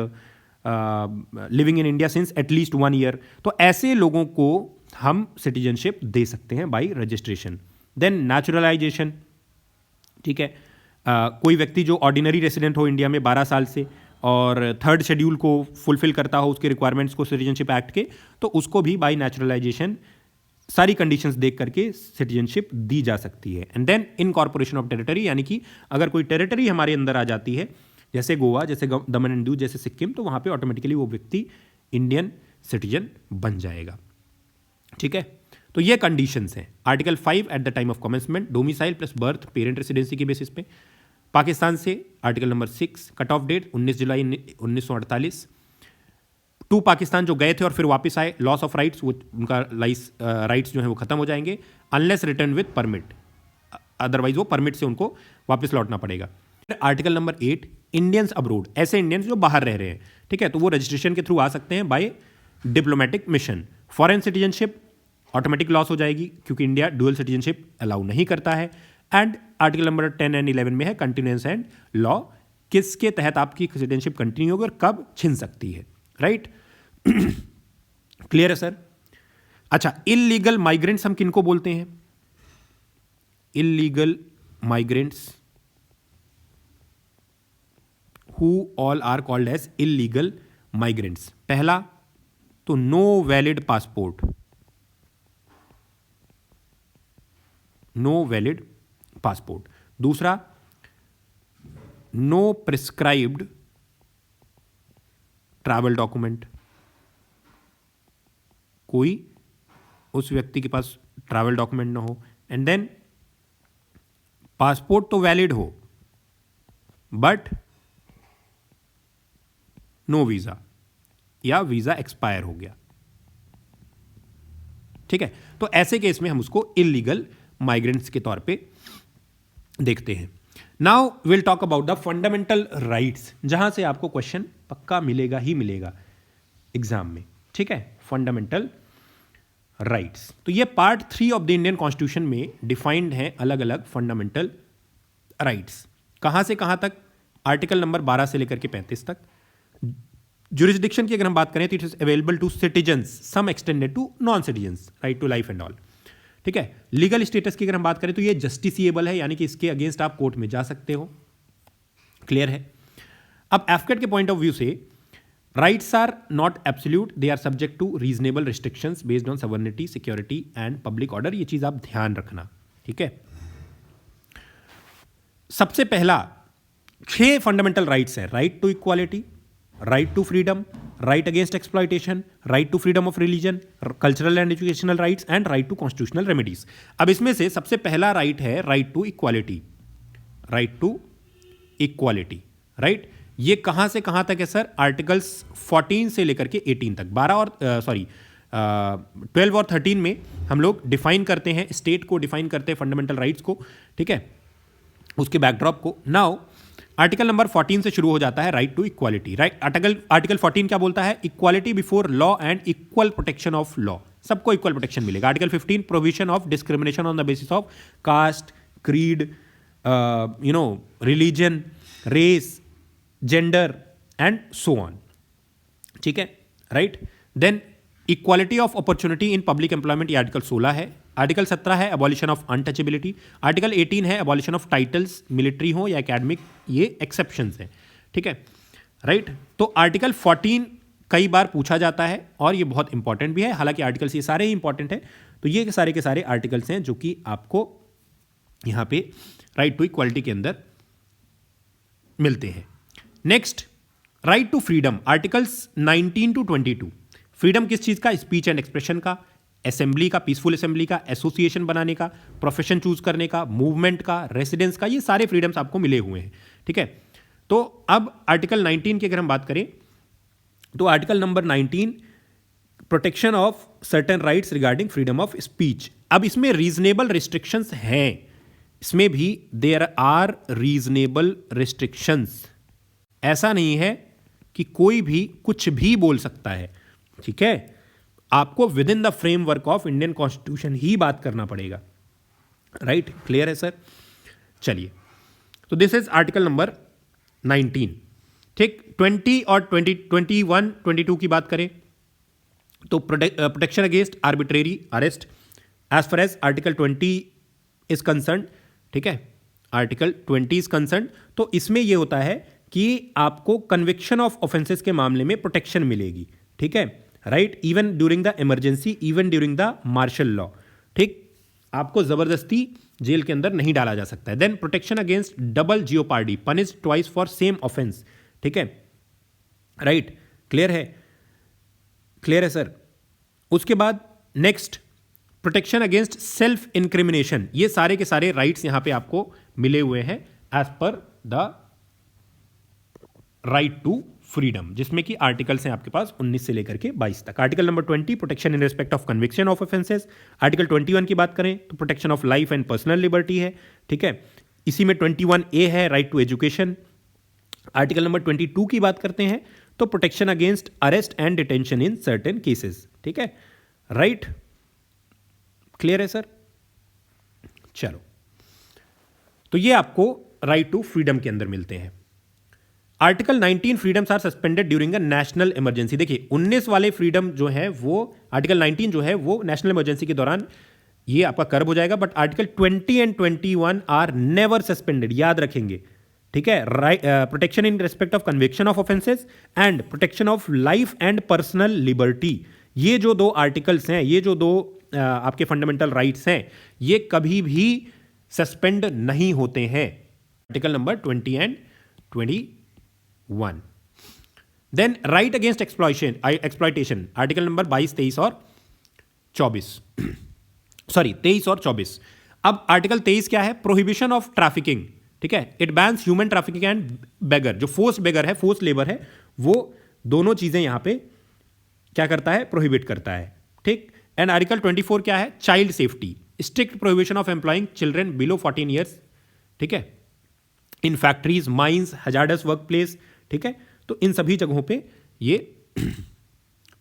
living in India since at least 1 year, तो ऐसे लोगों को हम सिटीजनशिप दे सकते हैं बाय रजिस्ट्रेशन। देन नेचुरलाइजेशन, ठीक है, कोई व्यक्ति जो ऑर्डिनरी रेसिडेंट हो इंडिया में 12 साल से और 3rd शेड्यूल को फुलफिल करता हो उसके रिक्वायरमेंट्स को सिटीजनशिप एक्ट के, तो उसको भी बाय नेचुरलाइजेशन सारी कंडीशंस देख करके सिटीजनशिप दी जा सकती है। And then incorporation of territory, यानी कि अगर कोई टेरिटरी हमारे अंदर आ जाती है, जैसे गोवा, जैसे दमन एंड दीव, जैसे सिक्किम, तो वहाँ पे ऑटोमेटिकली वो व्यक्ति इंडियन सिटीजन बन जाएगा। ठीक है, तो ये कंडीशंस हैं। Article 5 at the time of commencement domicile plus birth parent residency के बेसिस पे। पाकिस्तान से article number 6 cut off date 19 July 1948। To Pakistan जो गए थे और फिर वापस आए, लॉस ऑफ राइट्स, वो उनका राइट्स जो है वो खत्म हो जाएंगे unless return with permit, otherwise वो परमिट से उनको वापस लौटना पड़ेगा। आर्टिकल नंबर 8 इंडियंस अब्रोड, ऐसे इंडियंस जो बाहर रह रहे हैं, ठीक है, तो वो रजिस्ट्रेशन के थ्रू आ सकते हैं by diplomatic mission. Foreign citizenship automatic loss हो जाएगी क्योंकि इंडिया डुअल सिटीजनशिप अलाउ नहीं करता है। एंड आर्टिकल नंबर 10 एंड 11 में है कंटिन्यूएंस एंड लॉ, किसके तहत आपकी सिटीजनशिप कंटिन्यू होगी और कब छिन सकती है। राइट, क्लियर है सर? अच्छा, इलीगल माइग्रेंट्स हम किनको बोलते हैं? Illegal migrants who all are called as illegal migrants. पहला तो no valid passport, no valid passport. दूसरा नो प्रिस्क्राइब्ड ट्रैवल डॉक्यूमेंट, कोई उस व्यक्ति के पास ट्रैवल डॉक्यूमेंट ना हो। एंड देन पासपोर्ट तो वैलिड हो बट नो वीजा या वीजा एक्सपायर हो गया। ठीक है, तो ऐसे केस में हम उसको इलीगल माइग्रेंट्स के तौर पे देखते हैं। Now will talk about the fundamental rights, जहां से आपको क्वेश्चन पक्का मिलेगा ही मिलेगा एग्जाम में। ठीक है, फंडामेंटल राइट्स, तो ये part 3 of the Indian constitution में डिफाइंड है अलग अलग फंडामेंटल राइट्स। कहां से कहां तक? आर्टिकल नंबर 12 से लेकर के 35 तक। जुरिस्डिक्शन की अगर हम बात करें तो it is available to citizens, some extended to non citizens, right to life and all. ठीक है, लीगल स्टेटस की अगर हम बात करें तो ये जस्टिसिएबल है, यानी कि इसके अगेंस्ट आप कोर्ट में जा सकते हो। क्लियर है? अब एफकेट के पॉइंट ऑफ व्यू से rights are not absolute, they are subject to reasonable restrictions based on sovereignty, security and public order. ये चीज आप ध्यान रखना। ठीक है, सबसे पहला 6 फंडामेंटल राइट्स है। Right to equality, right to freedom, right against exploitation, right to freedom of religion, cultural and educational rights and right to constitutional remedies. अब इसमें से सबसे पहला राइट है right to equality. Right to equality, right, ये कहां से कहां तक है सर? आर्टिकल्स 14 से लेकर के 18 तक। 12 और 13 में हम लोग डिफाइन करते हैं, स्टेट को डिफाइन करते हैं, फंडामेंटल राइट्स को। ठीक है, उसके बैकड्रॉप को। नाउ आर्टिकल नंबर 14 से शुरू हो जाता है right to equality. Right, article 14 क्या बोलता है? Equality before law and equal protection of law, सबको इक्वल प्रोटेक्शन मिलेगा। Article 15 provision of discrimination on the basis of caste, creed, religion, race, gender and so on. ठीक है, right. Then equality of opportunity in public employment, ये article 16 है। Article 17 है abolition of untouchability. Article 18 है abolition of titles, military हो या academic, ये exceptions हैं। ठीक है, राइट। तो आर्टिकल 14 कई बार पूछा जाता है और ये बहुत इंपॉर्टेंट भी है, हालांकि आर्टिकल्स ये सारे ही इंपॉर्टेंट हैं। तो ये सारे के सारे आर्टिकल्स हैं जो कि आपको यहाँ पे राइट टू इक्वालिटी के अंदर मिलते हैं। Next, right to freedom, articles 19 to 22। Freedom किस चीज़ का? स्पीच एंड एक्सप्रेशन का, असेंबली का, पीसफुल असेंबली का, एसोसिएशन बनाने का, प्रोफेशन चूज करने का, मूवमेंट का, रेसिडेंस का, ये सारे फ्रीडम्स आपको मिले हुए हैं। ठीक है, तो अब आर्टिकल 19 की अगर हम बात करें तो article number 19 protection of certain rights regarding freedom of speech. अब इसमें रीजनेबल रिस्ट्रिक्शंस हैं, इसमें भी देयर आर रीजनेबल रिस्ट्रिक्शंस। ऐसा नहीं है कि कोई भी कुछ भी बोल सकता है। ठीक है, आपको within the framework of Indian constitution ही बात करना पड़ेगा। राइट, क्लियर है सर? चलिए, तो दिस इज आर्टिकल नंबर 19। ठीक, 20 और 21, 22 की बात करें तो protection against arbitrary arrest as far as article 20 is concern. ठीक है, आर्टिकल 20 इज कंसर्न, तो इसमें यह होता है कि आपको कन्विक्शन ऑफ ऑफेंसेस के मामले में प्रोटेक्शन मिलेगी। ठीक है, right, even during the emergency, even during the martial law. ठीक, आपको जबरदस्ती जेल के अंदर नहीं डाला जा सकता है। Then protection against double jeopardy, punish twice for same offence. ठीक है, राइट, क्लियर है? क्लियर है सर? उसके बाद next, protection against self incrimination. ये सारे के सारे राइट्स यहां पे आपको मिले हुए हैं as per the right to freedom, जिसमें कि आर्टिकल्स हैं आपके पास 19 से लेकर के 22 तक। Article number 20, protection in respect of conviction of offences. Article 21 की बात करें तो protection of life and personal liberty है, ठीक है। इसी में 21A है, right to education. Article number 22 की बात करते हैं तो protection against arrest and detention in certain cases, ठीक है, राइट। क्लियर है सर? चलो, तो ये आपको राइट टू फ्रीडम के अंदर मिलते हैं। Article 19, freedoms are suspended during a national emergency. देखिए 19 वाले फ्रीडम जो है वो, आर्टिकल 19 जो है वो नेशनल इमरजेंसी के दौरान ये आपका कर्ब हो जाएगा, but article 20 and 21 are never suspended, याद रखेंगे, ठीक है। Protection in respect of conviction of offences and protection of life and personal liberty, ये जो दो आर्टिकल्स हैं, ये जो दो आपके फंडामेंटल राइट्स हैं, ये कभी भी सस्पेंड नहीं होते हैं। Article number 20 and 21। Then right against exploitation, article number 22, 23 और 24 सॉरी 23 और 24। अब आर्टिकल 23 क्या है? प्रोहिबिशन ऑफ ट्रैफिकिंग, ठीक है। It bans human trafficking and beggar, जो फोर्स बेगर है, फोर्स लेबर है, वो दोनों चीजें यहां पे क्या करता है? प्रोहिबिट करता है, ठीक। एंड आर्टिकल 24 क्या है? Child safety, strict prohibition of employing children below 14 years, ठीक है, in factories, mines, hazardous work place, ठीक है। तो इन सभी जगहों पे ये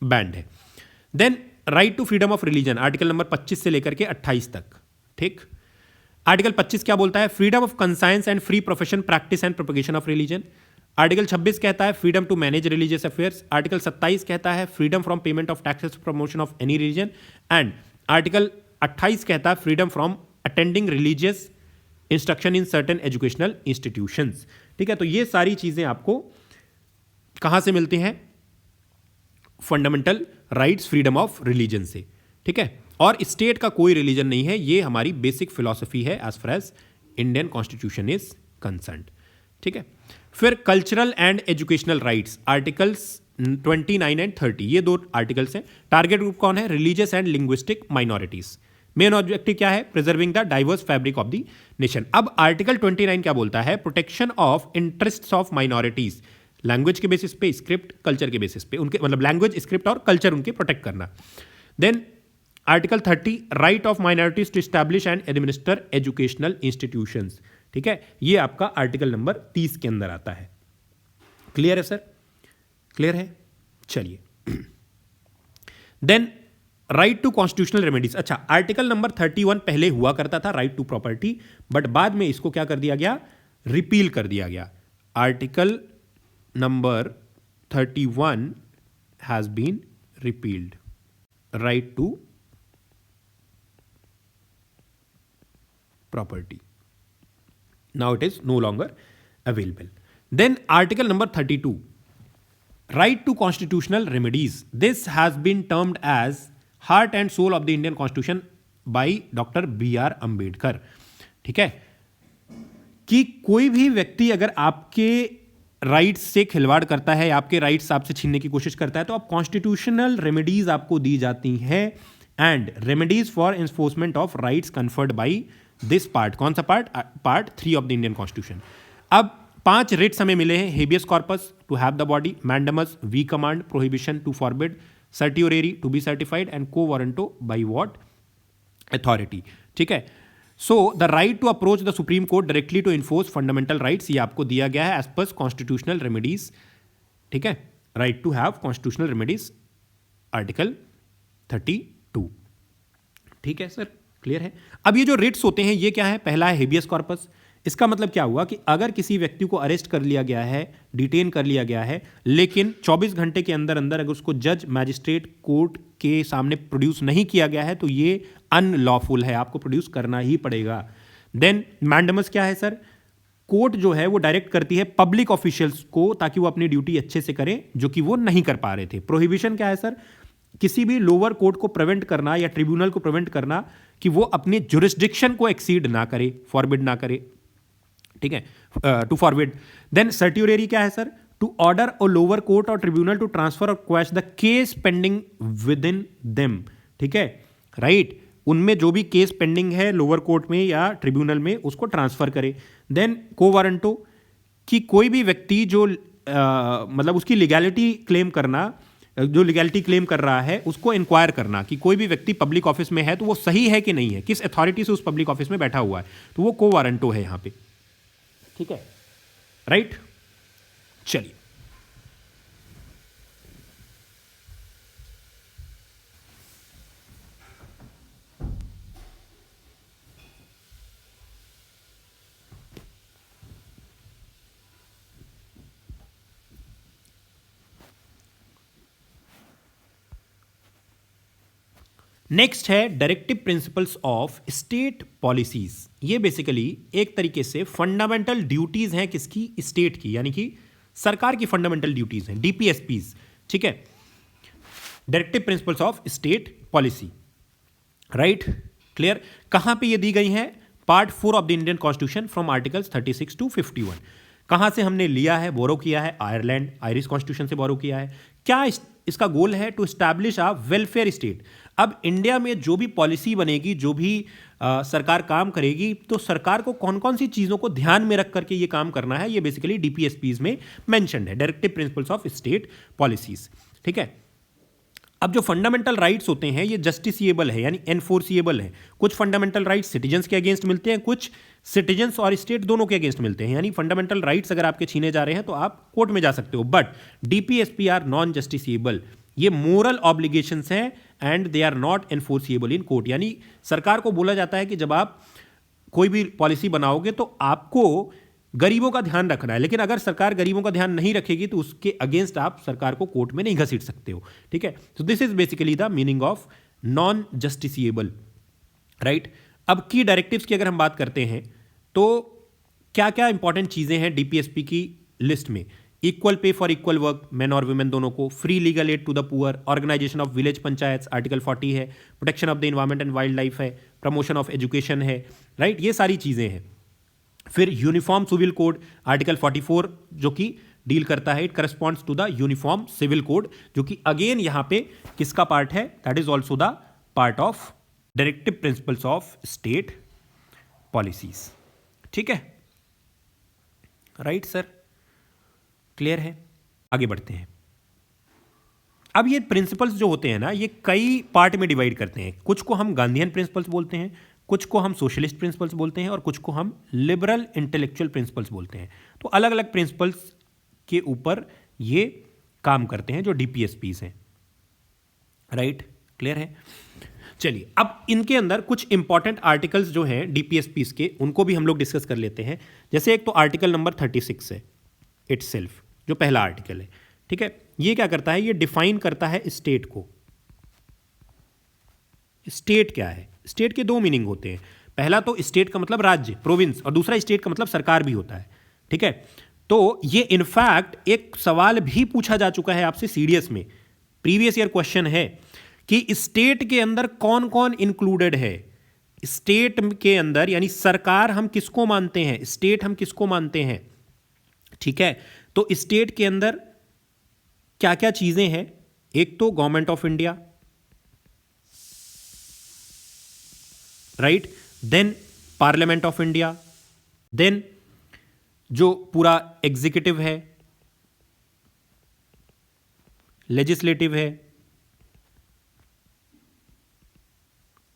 बैंड है। Then right to freedom of religion, article number 25 से लेकर के 28 तक, ठीक। आर्टिकल 25 क्या बोलता है? Freedom of conscience and free profession, practice and propagation of religion. Article 26 कहता है freedom to manage religious affairs. Article 27 कहता है freedom from payment of taxes, promotion of any religion. And article 28 कहता है freedom from attending religious instruction in certain educational institutions, ठीक है। तो ये सारी चीजें आपको कहां से मिलती हैं? Fundamental rights freedom of religion से, ठीक है। और स्टेट का कोई रिलीजन नहीं है, ये हमारी बेसिक फिलॉसफी है as far as Indian constitution is concerned, ठीक है। फिर cultural and educational rights, articles 29 and 30, ये दो आर्टिकल्स हैं। टारगेट ग्रुप कौन है? Religious and linguistic minorities. Main objective क्या है? Preserving the diverse fabric of the nation. अब आर्टिकल 29 क्या बोलता है? Protection of interests of minorities, language के बेसिस पे, स्क्रिप्ट, कल्चर के बेसिस पे, उनके मतलब लैंग्वेज, स्क्रिप्ट और कल्चर उनके प्रोटेक्ट करना। Then article 30, right of minorities to establish and administer educational institutions, ठीक है। ये आपका आर्टिकल नंबर 30 के अंदर आता है। क्लियर है सर? क्लियर है? चलिए। Then right to constitutional remedies. अच्छा, आर्टिकल नंबर 31 पहले हुआ करता था, राइट टू प्रॉपर्टी, बट बाद में इसको क्या कर दिया गया? रिपील कर दिया गया। Article number 31 has been repealed, right to property. Now it is no longer available. Then article number 32, right to constitutional remedies. This has been termed as heart and soul of the Indian Constitution by Dr. B.R. Ambedkar. ठीक है, कि कोई भी व्यक्ति अगर आपके rights से खिलवाड़ करता है, आपके राइट्स आपसे छीनने की कोशिश करता है, तो आप कॉन्स्टिट्यूशनल रेमेडीज आपको दी जाती हैं, and remedies for enforcement of rights conferred by this part. कौन सा part? Part 3 of the Indian constitution. अब 5 रिट्स हमें मिले हैं। Habeas corpus to have the body, mandamus we command, prohibition to forbid, certiorari to be certified and quo warranto by what authority, ठीक है। So the right to approach the supreme court directly to enforce fundamental rights, ये आपको दिया गया है as per constitutional remedies, ठीक है। Right to have constitutional remedies, article 32, ठीक है सर? क्लियर है? अब ये जो रिट्स होते हैं ये क्या है? पहला है हेबियस कॉर्पस। इसका मतलब क्या हुआ कि अगर किसी व्यक्ति को अरेस्ट कर लिया गया है, डिटेन कर लिया गया है, लेकिन 24 घंटे के अंदर अंदर अगर उसको जज, मैजिस्ट्रेट, कोर्ट के सामने प्रोड्यूस नहीं किया गया है, तो ये अनलॉफुल है, आपको प्रोड्यूस करना ही पड़ेगा। देन मैंडमस क्या है सर? कोर्ट जो है वो डायरेक्ट करती है पब्लिक ऑफिशियल्स को ताकि वो अपनी ड्यूटी अच्छे से करें, जो कि वो नहीं कर पा रहे थे। प्रोहिबिशन क्या है सर? किसी भी लोअर कोर्ट को प्रिवेंट करना या ट्रिब्यूनल को प्रिवेंट करना कि वो अपने जुरिस्डिक्शन को एक्सीड ना करे, फॉरबिड ना करे, ठीक है, टू फॉरबिड। देन सर्टियोरेरी क्या है sir? To order a lower court और ट्रिब्यूनल टू ट्रांसफर और quash the case pending within them, ठीक है, राइट, उनमें जो भी केस पेंडिंग है लोअर कोर्ट में या ट्रिब्यूनल में उसको ट्रांसफर करे। देन को वारंटो कि कोई भी व्यक्ति जो मतलब उसकी लीगैलिटी क्लेम करना, जो लीगैलिटी क्लेम कर रहा है उसको इंक्वायर करना कि कोई भी व्यक्ति पब्लिक ऑफिस में है तो वो सही है कि नहीं है, किस अथॉरिटी से उस पब्लिक ऑफिस में बैठा हुआ है, तो वो को वारंटो है यहां पे, ठीक है, राइट। चलिए नेक्स्ट है directive principles of state policies. ये बेसिकली एक तरीके से फंडामेंटल ड्यूटीज हैं किसकी, स्टेट की, यानी कि सरकार की फंडामेंटल ड्यूटीज हैं, डीपीएसपीज, ठीक है, directive principles of state policy, right, clear. कहां पे ये दी गई हैं, part 4 of the Indian constitution from articles 36 to 51। कहां से हमने लिया है, बोरो किया है, आयरलैंड आयरिश कॉन्स्टिट्यूशन से बोरो किया है। क्या इसका गोल है, to establish a welfare state. अब इंडिया में जो भी पॉलिसी बनेगी, जो भी सरकार काम करेगी, तो सरकार को कौन कौन सी चीज़ों को ध्यान में रख करके ये काम करना है, ये बेसिकली डीपीएसपीज में मेंशन्ड है, directive principles of state policies, ठीक है। अब जो फंडामेंटल राइट्स होते हैं ये जस्टिसिएबल है, यानी एनफोर्सिएबल है। कुछ फंडामेंटल राइट्स सिटीजन्स के अगेंस्ट मिलते हैं, कुछ सिटीजन्स और स्टेट दोनों के अगेंस्ट मिलते हैं, यानी फंडामेंटल राइट्स अगर आपके छीने जा रहे हैं तो आप कोर्ट में जा सकते हो, but DPSP are non justiciable. ये मोरल ऑब्लिगेशंस हैं and they are not enforceable in court. यानी सरकार को बोला जाता है कि जब आप कोई भी पॉलिसी बनाओगे तो आपको गरीबों का ध्यान रखना है, लेकिन अगर सरकार गरीबों का ध्यान नहीं रखेगी तो उसके अगेंस्ट आप सरकार को कोर्ट में नहीं घसीट सकते हो, ठीक है। तो this is basically the meaning of non justiciable, right. अब की डायरेक्टिव्स की अगर हम बात करते हैं तो क्या क्या इंपॉर्टेंट चीजें हैं डीपीएसपी की लिस्ट में, equal pay for equal work, man और वुमेन दोनों को, free legal aid to the poor, organisation of village panchayat article 40 है, protection of the environment and wild life है, प्रमोशन ऑफ एजुकेशन है, राइट, ये सारी चीजें हैं। फिर यूनिफॉर्म सिविल कोड आर्टिकल 44 जो कि डील करता है, it corresponds to the uniform civil code, जो कि अगेन यहां पे किसका पार्ट है, that is also the part of directive principles of state policies, ठीक है, राइट सर, क्लियर है। आगे बढ़ते हैं। अब ये प्रिंसिपल्स जो होते हैं ना, ये कई पार्ट में डिवाइड करते हैं, कुछ को हम गांधीयन प्रिंसिपल्स बोलते हैं, कुछ को हम सोशलिस्ट प्रिंसिपल्स बोलते हैं और कुछ को हम लिबरल इंटेलेक्चुअल प्रिंसिपल्स बोलते हैं। तो अलग अलग प्रिंसिपल्स के ऊपर ये काम करते हैं जो डीपीएसपीस हैं, राइट, क्लियर है। चलिए अब इनके अंदर कुछ इंपॉर्टेंट आर्टिकल्स जो हैं डीपीएसपीस के, उनको भी हम लोग डिस्कस कर लेते हैं। जैसे एक तो आर्टिकल नंबर 36 है इटसेल्फ, जो पहला आर्टिकल है, ठीक है। ये क्या करता है, ये डिफाइन करता है स्टेट को। स्टेट क्या है, स्टेट के दो मीनिंग होते हैं, पहला तो स्टेट का मतलब राज्य, प्रोविंस, और दूसरा स्टेट का मतलब सरकार भी होता है, ठीक है। तो ये इनफैक्ट एक सवाल भी पूछा जा चुका है आपसे सीडीएस में, प्रीवियस ईयर क्वेश्चन है कि स्टेट के अंदर कौन कौन इंक्लूडेड है। स्टेट के अंदर यानी सरकार हम किसको मानते हैं, स्टेट हम किसको मानते हैं, ठीक है। तो स्टेट के अंदर क्या क्या चीजें हैं, एक तो government of India, right, then parliament of India, then जो पूरा एग्जीक्यूटिव है, लेजिस्लेटिव है,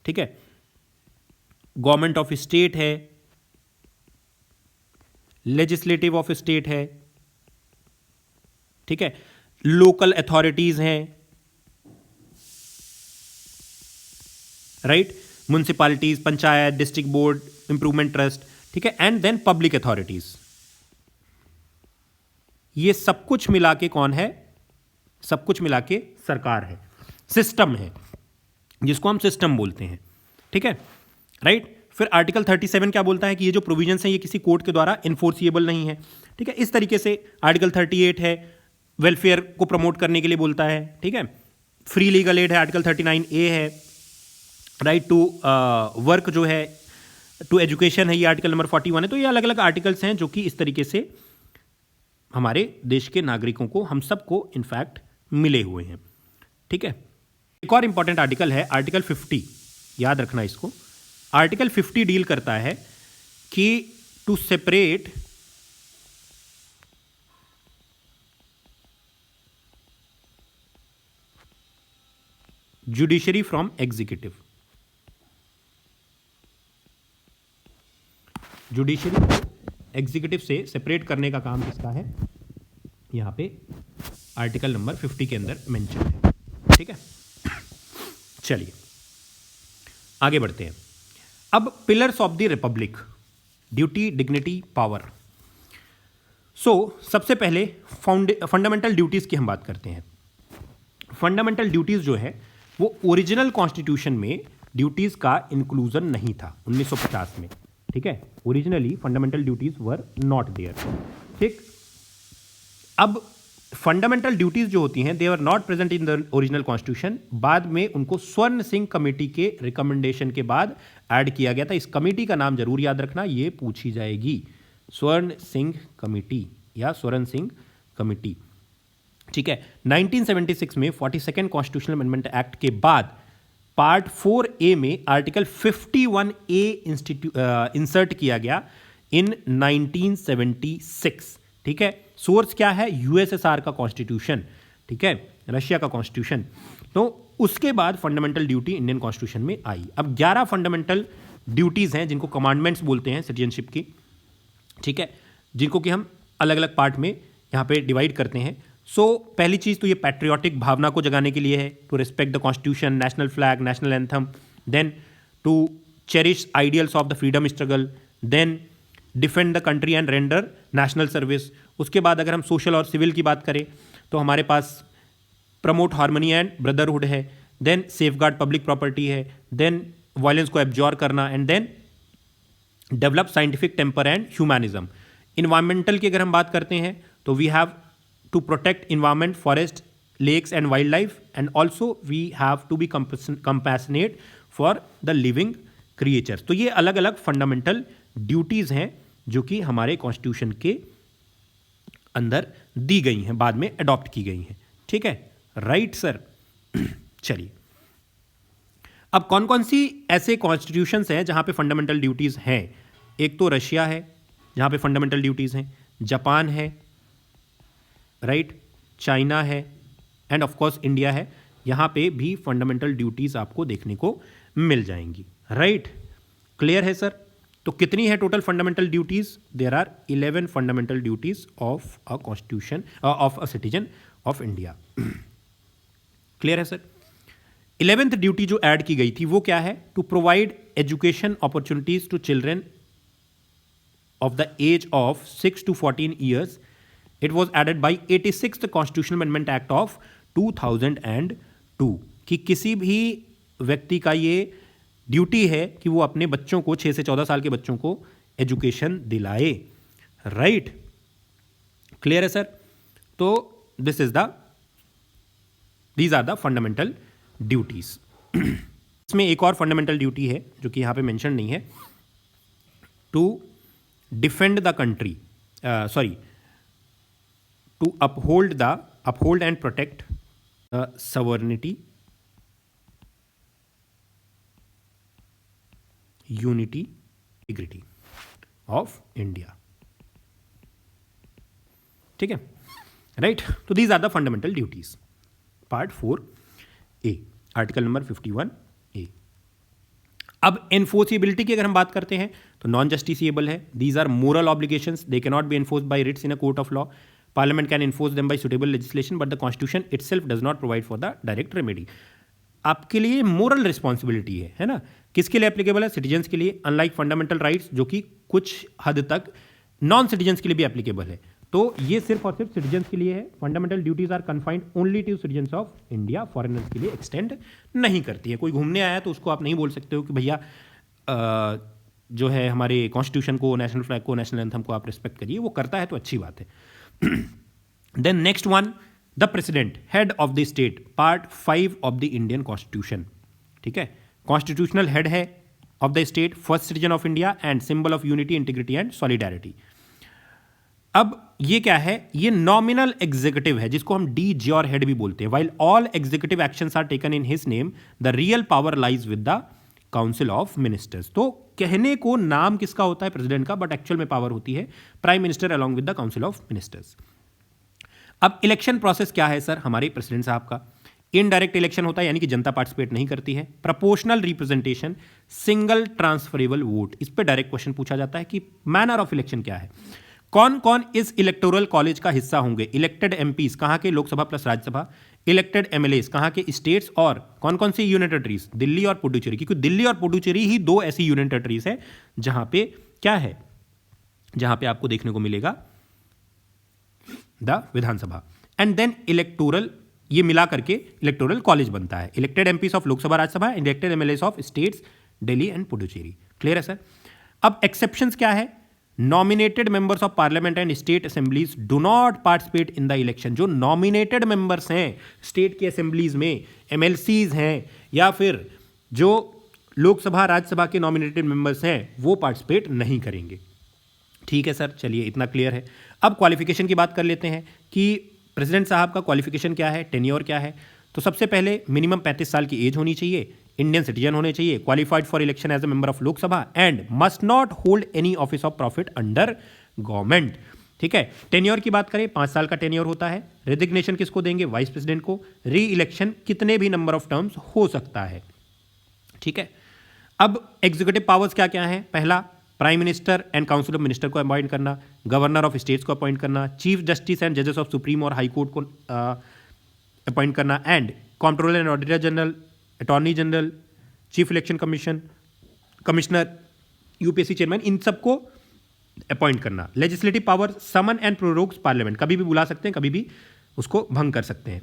ठीक है, गवर्नमेंट ऑफ स्टेट है, लेजिस्लेटिव ऑफ स्टेट है, ठीक है, लोकल अथॉरिटीज हैं, right, municipalities, panchayat, district board, improvement trust, ठीक है, एंड देन पब्लिक अथॉरिटीज। ये सब कुछ मिला के कौन है, सब कुछ मिला के सरकार है, सिस्टम है, जिसको हम सिस्टम बोलते हैं, ठीक है, राइट। फिर आर्टिकल 37 क्या बोलता है कि ये जो प्रोविजंस हैं ये किसी कोर्ट के द्वारा इन्फोर्सिएबल नहीं है, ठीक है। इस तरीके से आर्टिकल 38 है, वेलफेयर को प्रमोट करने के लिए बोलता है, ठीक है। फ्री लीगल एड है, आर्टिकल 39A है, राइट टू वर्क जो है, टू एजुकेशन है, ये आर्टिकल नंबर 41 है। तो ये अलग अलग आर्टिकल्स हैं जो कि इस तरीके से हमारे देश के नागरिकों को, हम सबको इनफैक्ट मिले हुए हैं। ठीक है, एक और इंपॉर्टेंट आर्टिकल है आर्टिकल 50, याद रखना इसको। आर्टिकल 50 डील करता है कि to separate judiciary from executive. Judiciary को एग्जीक्यूटिव से सेपरेट करने का काम किसका है, यहां पे आर्टिकल नंबर 50 के अंदर मेंशन है। ठीक है, चलिए आगे बढ़ते हैं। अब pillars of the Republic, duty, dignity, power. सबसे पहले फंडामेंटल ड्यूटीज की हम बात करते हैं। फंडामेंटल ड्यूटीज जो है वो ओरिजिनल कॉन्स्टिट्यूशन में ड्यूटीज का इंक्लूजन नहीं था 1950 में। ठीक है, originally fundamental duties were not there. ठीक, अब फंडामेंटल ड्यूटीज जो होती हैं they are not present in the original constitution. बाद में उनको स्वर्ण सिंह कमेटी के रिकमेंडेशन के बाद ऐड किया गया था। इस कमेटी का नाम जरूर याद रखना, ये पूछी जाएगी, स्वर्ण सिंह कमेटी या स्वर्ण सिंह कमेटी। ठीक है, 1976 में 42nd कॉन्स्टिट्यूशनल अमेंडमेंट एक्ट के बाद पार्ट 4A में आर्टिकल 51A इंसर्ट किया गया इन 1976। ठीक है, सोर्स क्या है, यूएसएसआर का कॉन्स्टिट्यूशन। ठीक है, रशिया का कॉन्स्टिट्यूशन। तो उसके बाद फंडामेंटल ड्यूटी इंडियन कॉन्स्टिट्यूशन में आई। अब 11 फंडामेंटल ड्यूटीज हैं जिनको कमांडमेंट्स बोलते हैं सिटीजनशिप की। ठीक है, जिनको कि हम अलग अलग पार्ट में यहाँ पे डिवाइड करते हैं। पहली चीज़ तो ये पैट्रियोटिक भावना को जगाने के लिए है, to respect the constitution, national flag, national anthem, then to cherish ideals of the freedom struggle, then defend the country and render national service. उसके बाद अगर हम सोशल और सिविल की बात करें तो हमारे पास प्रमोट हार्मनी एंड ब्रदरहुड है, देन सेफगार्ड पब्लिक प्रॉपर्टी है, देन वायलेंस को एब्जॉर करना, and then develop scientific temper and humanism. Environmental की अगर हम बात करते हैं तो we have to protect environment, forest, lakes and wild life, and also we have to be compassionate for the living creatures. तो ये अलग अलग फंडामेंटल ड्यूटीज हैं जो कि हमारे कॉन्स्टिट्यूशन के अंदर दी गई हैं, बाद में अडॉप्ट की गई हैं। ठीक है, राइट सर। चलिए, अब कौन कौन सी ऐसे कॉन्स्टिट्यूशंस हैं जहां पे फंडामेंटल ड्यूटीज हैं। एक तो रशिया है जहां पे फंडामेंटल ड्यूटीज हैं, जापान है, राइट, चाइना है, एंड ऑफ कोर्स इंडिया है। यहां पे भी फंडामेंटल ड्यूटीज आपको देखने को मिल जाएंगी। राइट, क्लियर है सर। तो कितनी है total fundamental duties? There are 11 fundamental duties of a constitution of a citizen of India. Clear है सर। 11th ड्यूटी जो ऐड की गई थी वो क्या है? To provide education opportunities to children of the age of 6 to 14 years. It was added by 86th Constitutional Amendment Act of 2002 कि किसी भी व्यक्ति का ये ड्यूटी है कि वो अपने बच्चों को, 6 से 14 साल के बच्चों को एजुकेशन दिलाए। राइट, क्लियर है सर। तो these are the fundamental duties. इसमें एक और फंडामेंटल ड्यूटी है जो कि यहाँ पे मेंशन नहीं है, to defend the country, to uphold and protect the sovereignty, unity, integrity of India. ठीक है, राइट। तो these are the fundamental duties, part 4A, article number 51A। अब एनफोर्सिबिलिटी की अगर हम बात करते हैं तो नॉन जस्टिसिएबल है। These are moral obligations, they can not be enforced by writs in a court of law. Parliament can enforce them by suitable legislation but the constitution itself does not provide for the direct remedy. आपके लिए moral responsibility है ना। किसके लिए applicable है? Citizens के लिए, unlike fundamental rights जो कि कुछ हद तक नॉन सिटीजन्स के लिए भी एप्लीकेबल है। तो ये सिर्फ और सिर्फ सिटीजन्स के लिए है। Fundamental duties are confined only to citizens of India, foreigners के लिए एक्सटेंड नहीं करती है। कोई घूमने आया तो उसको आप नहीं बोल सकते हो कि भैया जो है हमारे कॉन्स्टिट्यूशन को, नेशनल फ्लैग को, नेशनल एंथम को आप रिस्पेक्ट करिए। वो करता है तो अच्छी बात है। Then next one, the president, head of the state, part 5 of the Indian constitution. ठीक है, कॉन्स्टिट्यूशनल हेड है of the state, first citizen of India and symbol of unity, integrity and solidarity. अब ये क्या है, ये नॉमिनल एग्जीक्यूटिव है जिसको हम डी ज्योर हेड भी बोलते हैं। While all executive actions are taken in his name, the real power lies with the council of ministers. तो कहने को नाम किसका होता है, प्रेसिडेंट का, बट एक्चुअल में पावर होती है prime minister along with the council of ministers. अब इलेक्शन प्रोसेस क्या है सर हमारे प्रेसिडेंट साहब का? इनडायरेक्ट इलेक्शन होता है, यानी कि जनता पार्टिसिपेट नहीं करती है। Proportional representation, single transferable vote. इस पे डायरेक्ट क्वेश्चन पूछा जाता है कि मैनर ऑफ इलेक्शन क्या है। कौन कौन इस इलेक्टोरल कॉलेज का हिस्सा होंगे? इलेक्टेड एमपीज कहाँ के, Lok Sabha plus Rajya Sabha. Elected MLAs कहाँ के, स्टेट्स। और कौन कौन सी यूनियन टेरिटरीज, दिल्ली और पुडुचेरी, क्योंकि दिल्ली और पुडुचेरी ही दो ऐसी यूनियन टेरिटरीज है जहां पे क्या है, जहां पे आपको देखने को मिलेगा the Vidhan Sabha. And then electoral, ये मिला करके इलेक्टोरल कॉलेज बनता है। Elected MPs of Lok Sabha Rajya Sabha, elected MLAs of states Delhi and Puducherry. Clear है सर? अब एक्सेप्शंस क्या है? Nominated members of parliament and state assemblies do not participate in the election. जो नॉमिनेटेड मेंबर्स हैं स्टेट की असेंबलीज में, एमएलसीज हैं, या फिर जो लोकसभा राज्यसभा के नॉमिनेटेड मेंबर्स हैं, वो पार्टिसिपेट नहीं करेंगे। ठीक है सर, चलिए इतना क्लियर है। अब क्वालिफिकेशन की बात कर लेते हैं कि प्रेसिडेंट साहब का क्वालिफिकेशन क्या है, टेन्योर क्या है। तो सबसे पहले मिनिमम 35 साल की एज होनी चाहिए, इंडियन सिटीजन होने चाहिए, qualified for election as a member of Lok Sabha, and must not hold any office of profit under government. ठीक है, टेन्योर की बात करें 5 साल का टेन्योर होता है। रेजिग्नेशन किसको देंगे? वाइस प्रेसिडेंट को। री इलेक्शन कितने भी नंबर ऑफ टर्म्स हो सकता है। ठीक है, अब एग्जीक्यूटिव पावर्स क्या क्या है? पहला, prime minister and council of minister को अपॉइंट करना, गवर्नर ऑफ स्टेट्स को अपॉइंट करना, चीफ जस्टिस एंड जजेस ऑफ सुप्रीम और हाई कोर्ट को अपॉइंट करना, and controller and auditor general, attorney general, chief election commissioner, UPSC chairman, इन सबको अपॉइंट करना। Legislative power, summon and prorogues parliament, कभी भी बुला सकते हैं, कभी भी उसको भंग कर सकते हैं।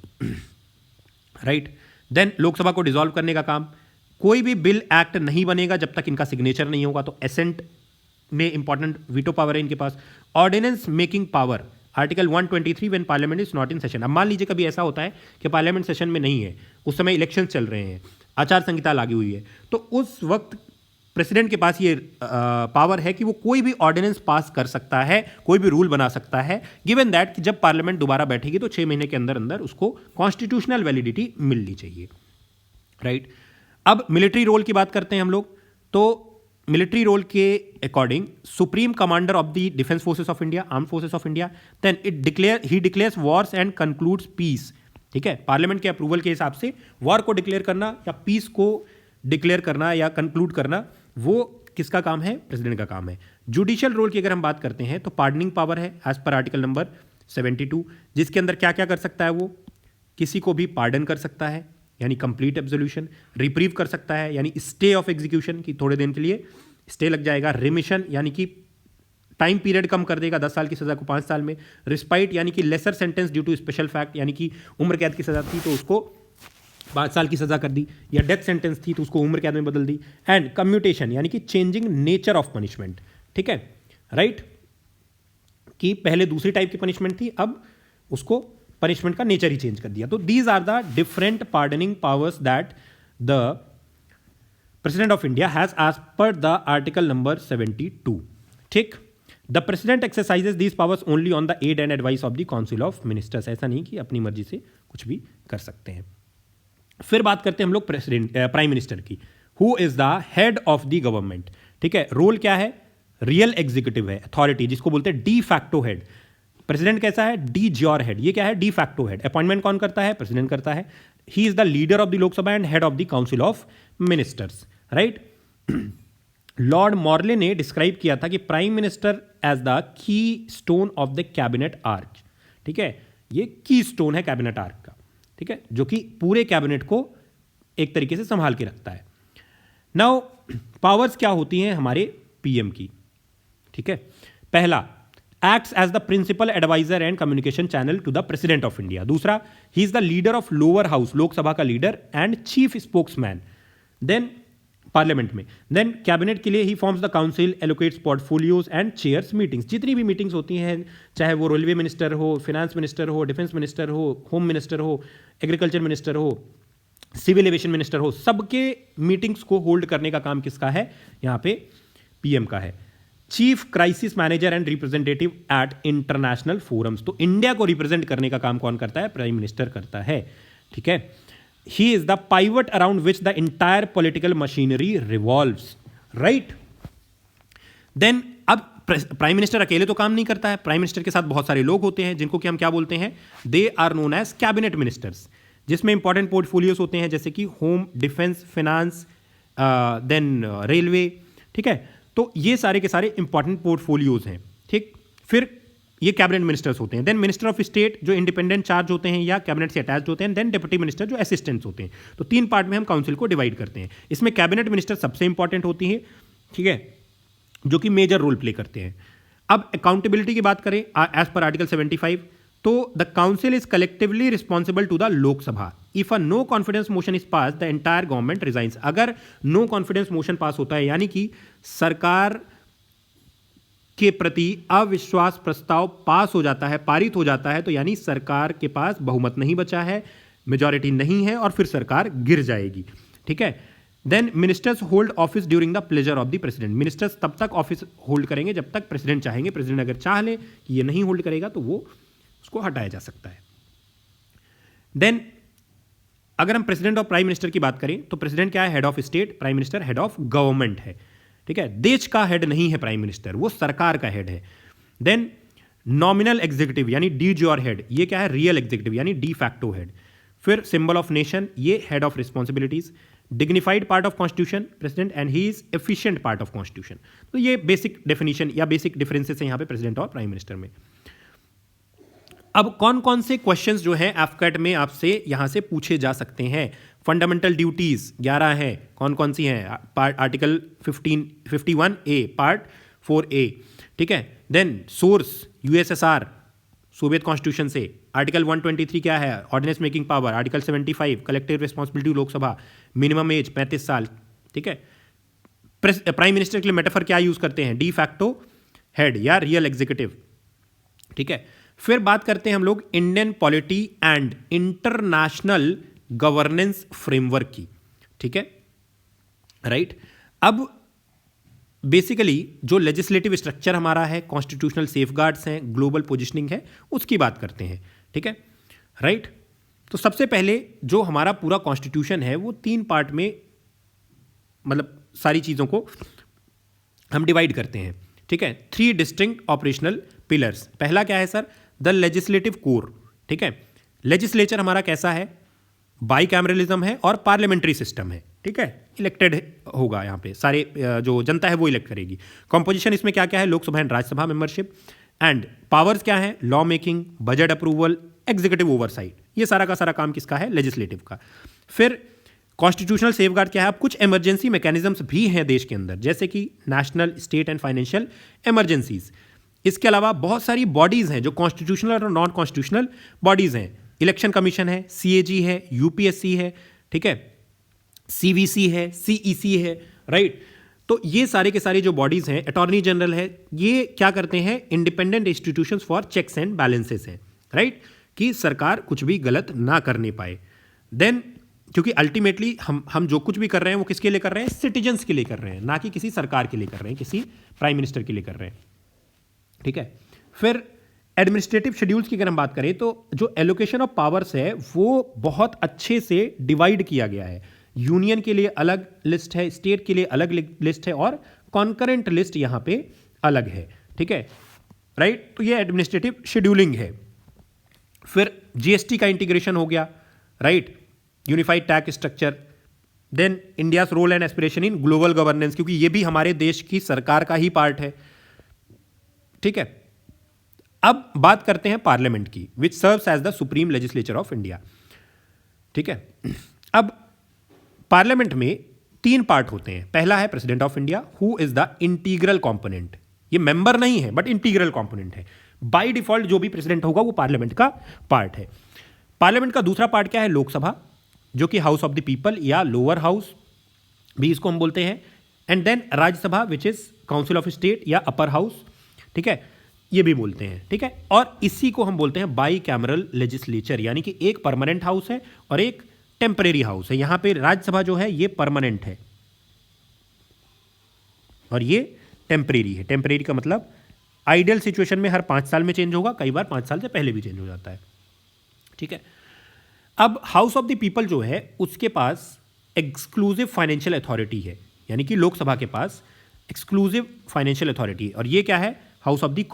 राइट। देन लोकसभा को डिसॉल्व करने का काम। कोई भी बिल एक्ट नहीं बनेगा जब तक इनका सिग्नेचर नहीं होगा, तो एसेंट में इंपॉर्टेंट वीटो पावर है इनके पास। Ordinance making power, article 123 when parliament is not in session. अब मान लीजिए कभी ऐसा होता है कि पार्लियामेंट सेशन में नहीं है, उस समय इलेक्शन चल रहे हैं, आचार संहिता लागू हुई है, तो उस वक्त प्रेसिडेंट के पास ये पावर है कि वो कोई भी ऑर्डिनेंस पास कर सकता है, कोई भी रूल बना सकता है, गिवन दैट कि जब पार्लियामेंट दोबारा बैठेगी तो 6 महीने के अंदर अंदर उसको कॉन्स्टिट्यूशनल वैलिडिटी मिलनी चाहिए। राइट। अब मिलिट्री रोल की बात करते हैं हम लोग। तो मिलिट्री रोल के according supreme commander of the defence forces of India, arm forces of India, then he declares wars and concludes peace. ठीक है, पार्लियामेंट के अप्रूवल के हिसाब से वॉर को डिक्लेयर करना या पीस को डिक्लेयर करना या कंक्लूड करना, वो किसका काम है? प्रेसिडेंट का काम है। जुडिशियल रोल की अगर हम बात करते हैं तो पार्डनिंग पावर है एज पर आर्टिकल नंबर 72, जिसके अंदर क्या क्या कर सकता है? वो किसी को भी पार्डन कर सकता है, यानी कंप्लीट एब्सोल्यूशन, रिप्रीव कर सकता है, यानी स्टे ऑफ एग्जीक्यूशन की थोड़े दिन के लिए स्टे लग जाएगा, रिमिशन यानी कि टाइम पीरियड कम कर देगा, 10 साल की सजा को 5 साल में, रिस्पाइट यानी कि lesser sentence due to special fact, यानी कि उम्र कैद की सजा थी तो उसको 5 साल की सजा कर दी, या डेथ सेंटेंस थी तो उसको उम्र कैद में बदल दी, एंड कम्यूटेशन यानी कि चेंजिंग नेचर ऑफ पनिशमेंट। ठीक है, राइट, कि पहले दूसरी टाइप की पनिशमेंट थी, अब उसको पनिशमेंट का नेचर ही चेंज कर दिया। तो these are the different pardoning powers that the president of India has as per the article number 72। ठीक, the president exercises these powers only on the aid and advice of the council of ministers. ऐसा नहीं कि अपनी मर्जी से कुछ भी कर सकते हैं। फिर बात करते हैं हम लोग प्राइम मिनिस्टर की, who is the head of the government. ठीक है, रोल क्या है? रियल एग्जीक्यूटिव है, अथॉरिटी जिसको बोलते हैं डी फैक्टो हेड। प्रेसिडेंट कैसा है? D jure head. ये क्या है? De facto head. अपॉइंटमेंट कौन करता है? प्रेसिडेंट करता है। He is the leader of the Lok Sabha and head of the council of ministers. Right. Lord Morley ने डिस्क्राइब किया था कि prime minister as the keystone of the cabinet arch. ठीक है, ये की स्टोन है कैबिनेट आर्क का। ठीक है, जो कि पूरे कैबिनेट को एक तरीके से संभाल के रखता है। नाउ पावर्स क्या होती हैं हमारे पीएम की? ठीक है, पहला, acts as the principal advisor and communication channel to the president of India. दूसरा, he is the leader of lower house, Lok Sabha का leader and chief spokesman. Then parliament में, देन कैबिनेट के लिए he forms the council, allocates portfolios and chairs meetings. जितनी भी meetings होती हैं, चाहे वो रेलवे मिनिस्टर हो, फिनेंस मिनिस्टर हो, डिफेंस मिनिस्टर हो, होम मिनिस्टर हो, एग्रीकल्चर मिनिस्टर हो, सिविल एविएशन मिनिस्टर हो, सबके मीटिंग्स को होल्ड करने का काम किसका है? यहाँ पे पीएम का है। Chief crisis manager and representative at international forums. तो इंडिया को रिप्रेजेंट करने का काम कौन करता है? प्राइम मिनिस्टर करता है। ठीक है, he is the pivot around which the entire political machinery revolves, right. Then अब प्राइम मिनिस्टर अकेले तो काम नहीं करता है, प्राइम मिनिस्टर के साथ बहुत सारे लोग होते हैं जिनको कि हम क्या बोलते हैं? They are known as cabinet ministers, जिसमें इंपॉर्टेंट पोर्टफोलियोज होते हैं जैसे कि home, defence, finance, then railway. ठीक है, तो ये सारे के सारे इंपॉर्टेंट पोर्टफोलियोज हैं। ठीक, फिर ये कैबिनेट मिनिस्टर्स होते हैं। देन मिनिस्टर ऑफ स्टेट जो इंडिपेंडेंट चार्ज होते हैं या कैबिनेट से अटैच्ड होते हैं। देन डिप्टी मिनिस्टर जो असिस्टेंट्स होते हैं। तो 3 पार्ट में हम काउंसिल को डिवाइड करते हैं। इसमें कैबिनेट मिनिस्टर सबसे इंपॉर्टेंट होती है, ठीक है, जो कि मेजर रोल प्ले करते हैं। अब अकाउंटेबिलिटी की बात करें एज पर आर्टिकल 75, तो the council is collectively responsible to the Lok Sabha if a no confidence motion is pass the entire government resigns. अगर नो कॉन्फिडेंस मोशन पास होता है यानी कि सरकार के प्रति अविश्वास प्रस्ताव पास हो जाता है, पारित हो जाता है, तो यानी सरकार के पास बहुमत नहीं बचा है, मेजॉरिटी नहीं है और फिर सरकार गिर जाएगी। ठीक है, then ministers hold office during the pleasure of the president. Ministers तब तक ऑफिस होल्ड करेंगे जब तक प्रेसिडेंट चाहेंगे। प्रेसिडेंट अगर चाह ले कि ये नहीं होल्ड करेगा तो वो उसको हटाया जा सकता है। देन अगर हम प्रेसिडेंट और प्राइम मिनिस्टर की बात करें तो प्रेसिडेंट क्या है? Head of state, prime minister head of government है। ठीक है, देश का हेड नहीं है प्राइम मिनिस्टर, वो सरकार का हेड है। देन नॉमिनल एग्जीक्यूटिव यानी डी ज्योर हेड, ये क्या है? रियल एग्जीक्यूटिव यानी डी फैक्टो हेड। फिर सिंबल ऑफ नेशन, ये head of responsibilities. Dignified part of constitution president and he is efficient part of constitution. तो ये बेसिक डेफिनेशन या बेसिक डिफरेंसेस है यहाँ पे प्रेसिडेंट और प्राइम मिनिस्टर में। अब कौन कौन से क्वेश्चंस जो है एफकैट में आपसे यहां से पूछे जा सकते हैं? फंडामेंटल ड्यूटीज 11 हैं, कौन कौन सी हैं? Article 51A part 4A। ठीक है, then source USSR, Soviet constitution से। आर्टिकल 123 क्या है? Ordinance making power. Article 75 collective responsibility Lok Sabha, minimum age 35 साल। ठीक है, प्राइम मिनिस्टर के लिए मेटाफर क्या यूज करते हैं? डी फैक्टो हेड या रियल एग्जीक्यूटिव। ठीक है, फिर बात करते हैं हम लोग Indian polity and international governance framework की। ठीक है, राइट। अब बेसिकली जो लेजिस्लेटिव स्ट्रक्चर हमारा है, कॉन्स्टिट्यूशनल सेफगार्ड्स हैं, ग्लोबल पोजिशनिंग है, उसकी बात करते हैं। ठीक है, राइट। तो सबसे पहले जो हमारा पूरा कॉन्स्टिट्यूशन है वो 3 पार्ट में, मतलब सारी चीज़ों को हम डिवाइड करते हैं। ठीक है, 3 डिस्टिंक्ट ऑपरेशनल पिलर्स। पहला क्या है सर? The legislative core. ठीक है, लेजिस्लेचर हमारा कैसा है? बाई कैमरलिज्म है और पार्लियामेंट्री सिस्टम है। ठीक है, इलेक्टेड होगा यहाँ पे, सारे जो जनता है वो इलेक्ट करेगी। कॉम्पोजिशन इसमें क्या क्या है? Lok Sabha and Rajya Sabha membership. And powers क्या है? Law making, budget approval, executive oversight. ये सारा का सारा काम किसका है? लेजिस्लेटिव का। फिर कॉन्स्टिट्यूशनल सेफगार्ड क्या है? अब कुछ इमरजेंसी मैकेनिज्म्स भी हैं देश के अंदर, जैसे कि national, state and financial emergencies. इसके अलावा बहुत सारी बॉडीज हैं जो कॉन्स्टिट्यूशनल और नॉन कॉन्स्टिट्यूशनल बॉडीज हैं। इलेक्शन कमीशन है, सीएजी है, यूपीएससी है, ठीक है, सीवीसी है, सीईसी है, राइट। तो ये सारे के सारे जो बॉडीज हैं, अटॉर्नी जनरल है, ये क्या करते हैं? Independent institutions for checks and balances हैं, राइट, कि सरकार कुछ भी गलत ना करने पाए। देन क्योंकि अल्टीमेटली हम जो कुछ भी कर रहे हैं वो किसके लिए कर रहे हैं? सिटीजन्स के लिए कर रहे हैं, ना कि किसी सरकार के लिए कर रहे हैं, किसी प्राइम मिनिस्टर के लिए कर रहे हैं। ठीक है, फिर एडमिनिस्ट्रेटिव शेड्यूल्स की अगर हम बात करें तो जो एलोकेशन ऑफ पावर्स है वो बहुत अच्छे से डिवाइड किया गया है। यूनियन के लिए अलग लिस्ट है, स्टेट के लिए अलग लिस्ट है और कॉन्करेंट लिस्ट यहां पे अलग है। ठीक है, राइट। तो ये एडमिनिस्ट्रेटिव शेड्यूलिंग है। फिर जीएसटी का इंटीग्रेशन हो गया, right, unified tax structure. Then India's role and aspiration in global governance, क्योंकि ये भी हमारे देश की सरकार का ही पार्ट है। ठीक है, अब बात करते हैं पार्लियामेंट की, which serves as the supreme legislature of India. ठीक है, अब पार्लियामेंट में 3 पार्ट होते हैं। पहला है president of India, who is the integral component. ये मेंबर नहीं है बट इंटीग्रल कंपोनेंट है। बाय डिफॉल्ट जो भी प्रेसिडेंट होगा वो पार्लियामेंट का पार्ट है। पार्लियामेंट का दूसरा पार्ट क्या है? लोकसभा, जो कि हाउस ऑफ द पीपल या लोअर हाउस भी इसको हम बोलते हैं। And then Rajya Sabha, which is council of state या अपर हाउस। ठीक है, ये भी बोलते हैं। ठीक है, और इसी को हम बोलते हैं बाई कैमरल लेजिस्लेचर, यानी कि एक परमानेंट हाउस है और एक टेम्परेरी हाउस है। यहां पे राज्यसभा जो है ये परमानेंट है और ये टेम्परेरी है। टेम्परेरी का मतलब आइडियल सिचुएशन में हर 5 साल में चेंज होगा, कई बार 5 साल से पहले भी चेंज हो जाता है। ठीक है, अब हाउस ऑफ द पीपल जो है उसके पास एक्सक्लूसिव फाइनेंशियल अथॉरिटी है, यानी कि लोकसभा के पास एक्सक्लूसिव फाइनेंशियल अथॉरिटी है। और ये क्या है? House of the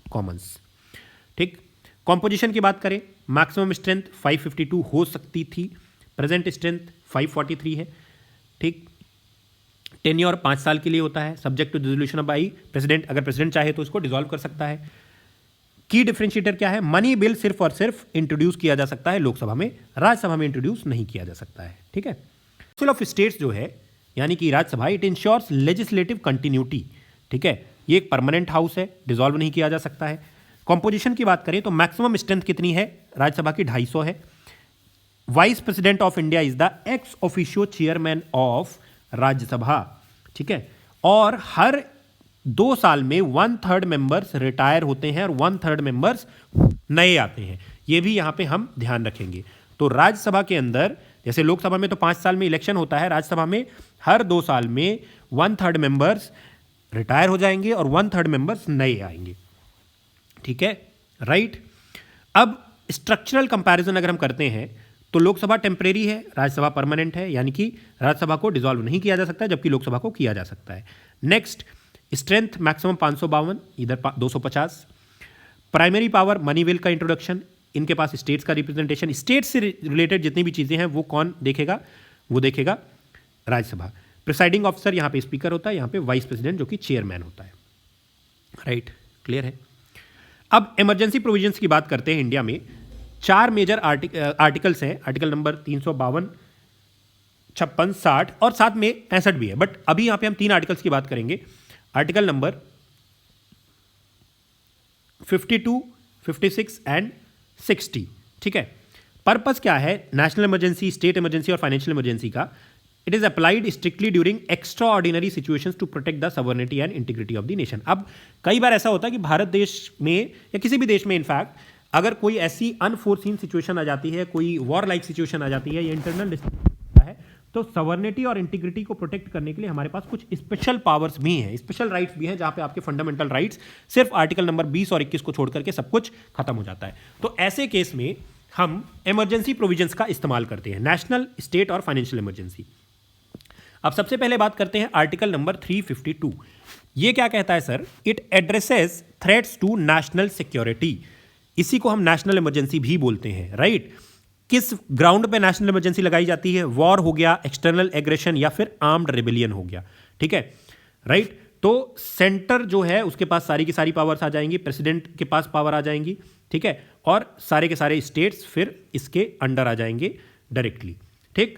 Commons. ठीक, कॉम्पोजिशन की बात करें, मैक्सिमम स्ट्रेंथ 552 हो सकती थी, प्रेजेंट स्ट्रेंथ 543 है। ठीक, टेन्योर 5 साल के लिए होता है, subject to dissolution by president. अगर प्रेसिडेंट चाहे तो इसको डिसॉल्व कर सकता है। की डिफरेंशिएटर क्या है? मनी बिल सिर्फ और सिर्फ इंट्रोड्यूस किया जा सकता है लोकसभा में, राज्यसभा में इंट्रोड्यूस नहीं किया जा सकता है। ठीक है, काउंसिल ऑफ स्टेट्स जो है यानी कि Rajya Sabha, it ensures legislative continuity. ठीक है, ये एक परमानेंट हाउस है, डिसॉल्व नहीं किया जा सकता है। कॉम्पोजिशन की बात करें तो मैक्सिमम स्ट्रेंथ कितनी है? राज्यसभा की 250 है। Vice president of India is the ex officio chairman of Rajya Sabha. ठीक है, और हर 2 साल में 1/3 मेंबर्स रिटायर होते हैं और 1/3 मेंबर्स नए आते हैं। ये भी यहां पे हम ध्यान रखेंगे। तो राज्यसभा के अंदर, जैसे लोकसभा में तो 5 साल में इलेक्शन होता है, राज्यसभा में हर 2 साल में 1/3 मेंबर्स रिटायर हो जाएंगे और 1/3 मेंबर्स नए आएंगे। ठीक है, राइट। अब स्ट्रक्चरल कंपैरिजन अगर हम करते हैं तो लोकसभा टेम्परेरी है, राज्यसभा परमानेंट है, यानी कि राज्यसभा को डिसॉल्व नहीं किया जा सकता जबकि लोकसभा को किया जा सकता है। नेक्स्ट, स्ट्रेंथ मैक्सिमम 552, इधर 250। प्राइमरी पावर मनी बिल का इंट्रोडक्शन, इनके पास स्टेट्स का रिप्रेजेंटेशन, स्टेट से रिलेटेड जितनी भी चीज़ें हैं वो कौन देखेगा? वो देखेगा राज्यसभा। प्रिसाइडिंग ऑफिसर यहाँ पे स्पीकर होता है, यहाँ पे वाइस प्रेसिडेंट जो कि चेयरमैन होता है। राइट, क्लियर है। अब इमरजेंसी प्रोविजंस की बात करते हैं। इंडिया में 4 मेजर आर्टिकल्स हैं, आर्टिकल नंबर 352, 56, 60 और साथ में 65 भी है, बट अभी यहाँ पे हम 3 आर्टिकल्स की बात करेंगे। Article number 52, 56 and 60। ठीक है, पर्पस क्या है नेशनल इमरजेंसी, स्टेट इमरजेंसी और फाइनेंशियल इमरजेंसी का? It is applied strictly during extraordinary situations to protect the sovereignty and integrity of the nation. अब कई बार ऐसा होता है कि भारत देश में या किसी भी देश में इनफैक्ट अगर कोई ऐसी अनफोर्सीन सिचुएशन आ जाती है, कोई वॉर लाइक सिचुएशन आ जाती है या इंटरनल डिस्ट्रक्शन है, तो सवर्निटी और इंटीग्रिटी को प्रोटेक्ट करने के लिए हमारे पास कुछ स्पेशल पावर्स भी हैं, स्पेशल राइट्स भी हैं, जहां पे आपके फंडामेंटल राइट्स सिर्फ आर्टिकल नंबर 20 और 21 को छोड़ करके सब कुछ खत्म हो जाता है। तो ऐसे केस में हम इमरजेंसी प्रोविजंस का इस्तेमाल करते हैं, नेशनल, स्टेट और फाइनेंशियल इमरजेंसी। अब सबसे पहले बात करते हैं आर्टिकल नंबर 352। ये क्या कहता है sir? It addresses threats to national security. इसी को हम नेशनल इमरजेंसी भी बोलते हैं, राइट। किस ग्राउंड पे नेशनल इमरजेंसी लगाई जाती है? वॉर हो गया, एक्सटर्नल एग्रेशन या फिर आर्म्ड रेबेलियन हो गया। ठीक है, राइट। तो सेंटर जो है उसके पास सारी की सारी पावर्स आ जाएंगी, प्रेसिडेंट के पास पावर आ जाएंगी। ठीक है, और सारे के सारे स्टेट्स फिर इसके अंडर आ जाएंगे डायरेक्टली। ठीक,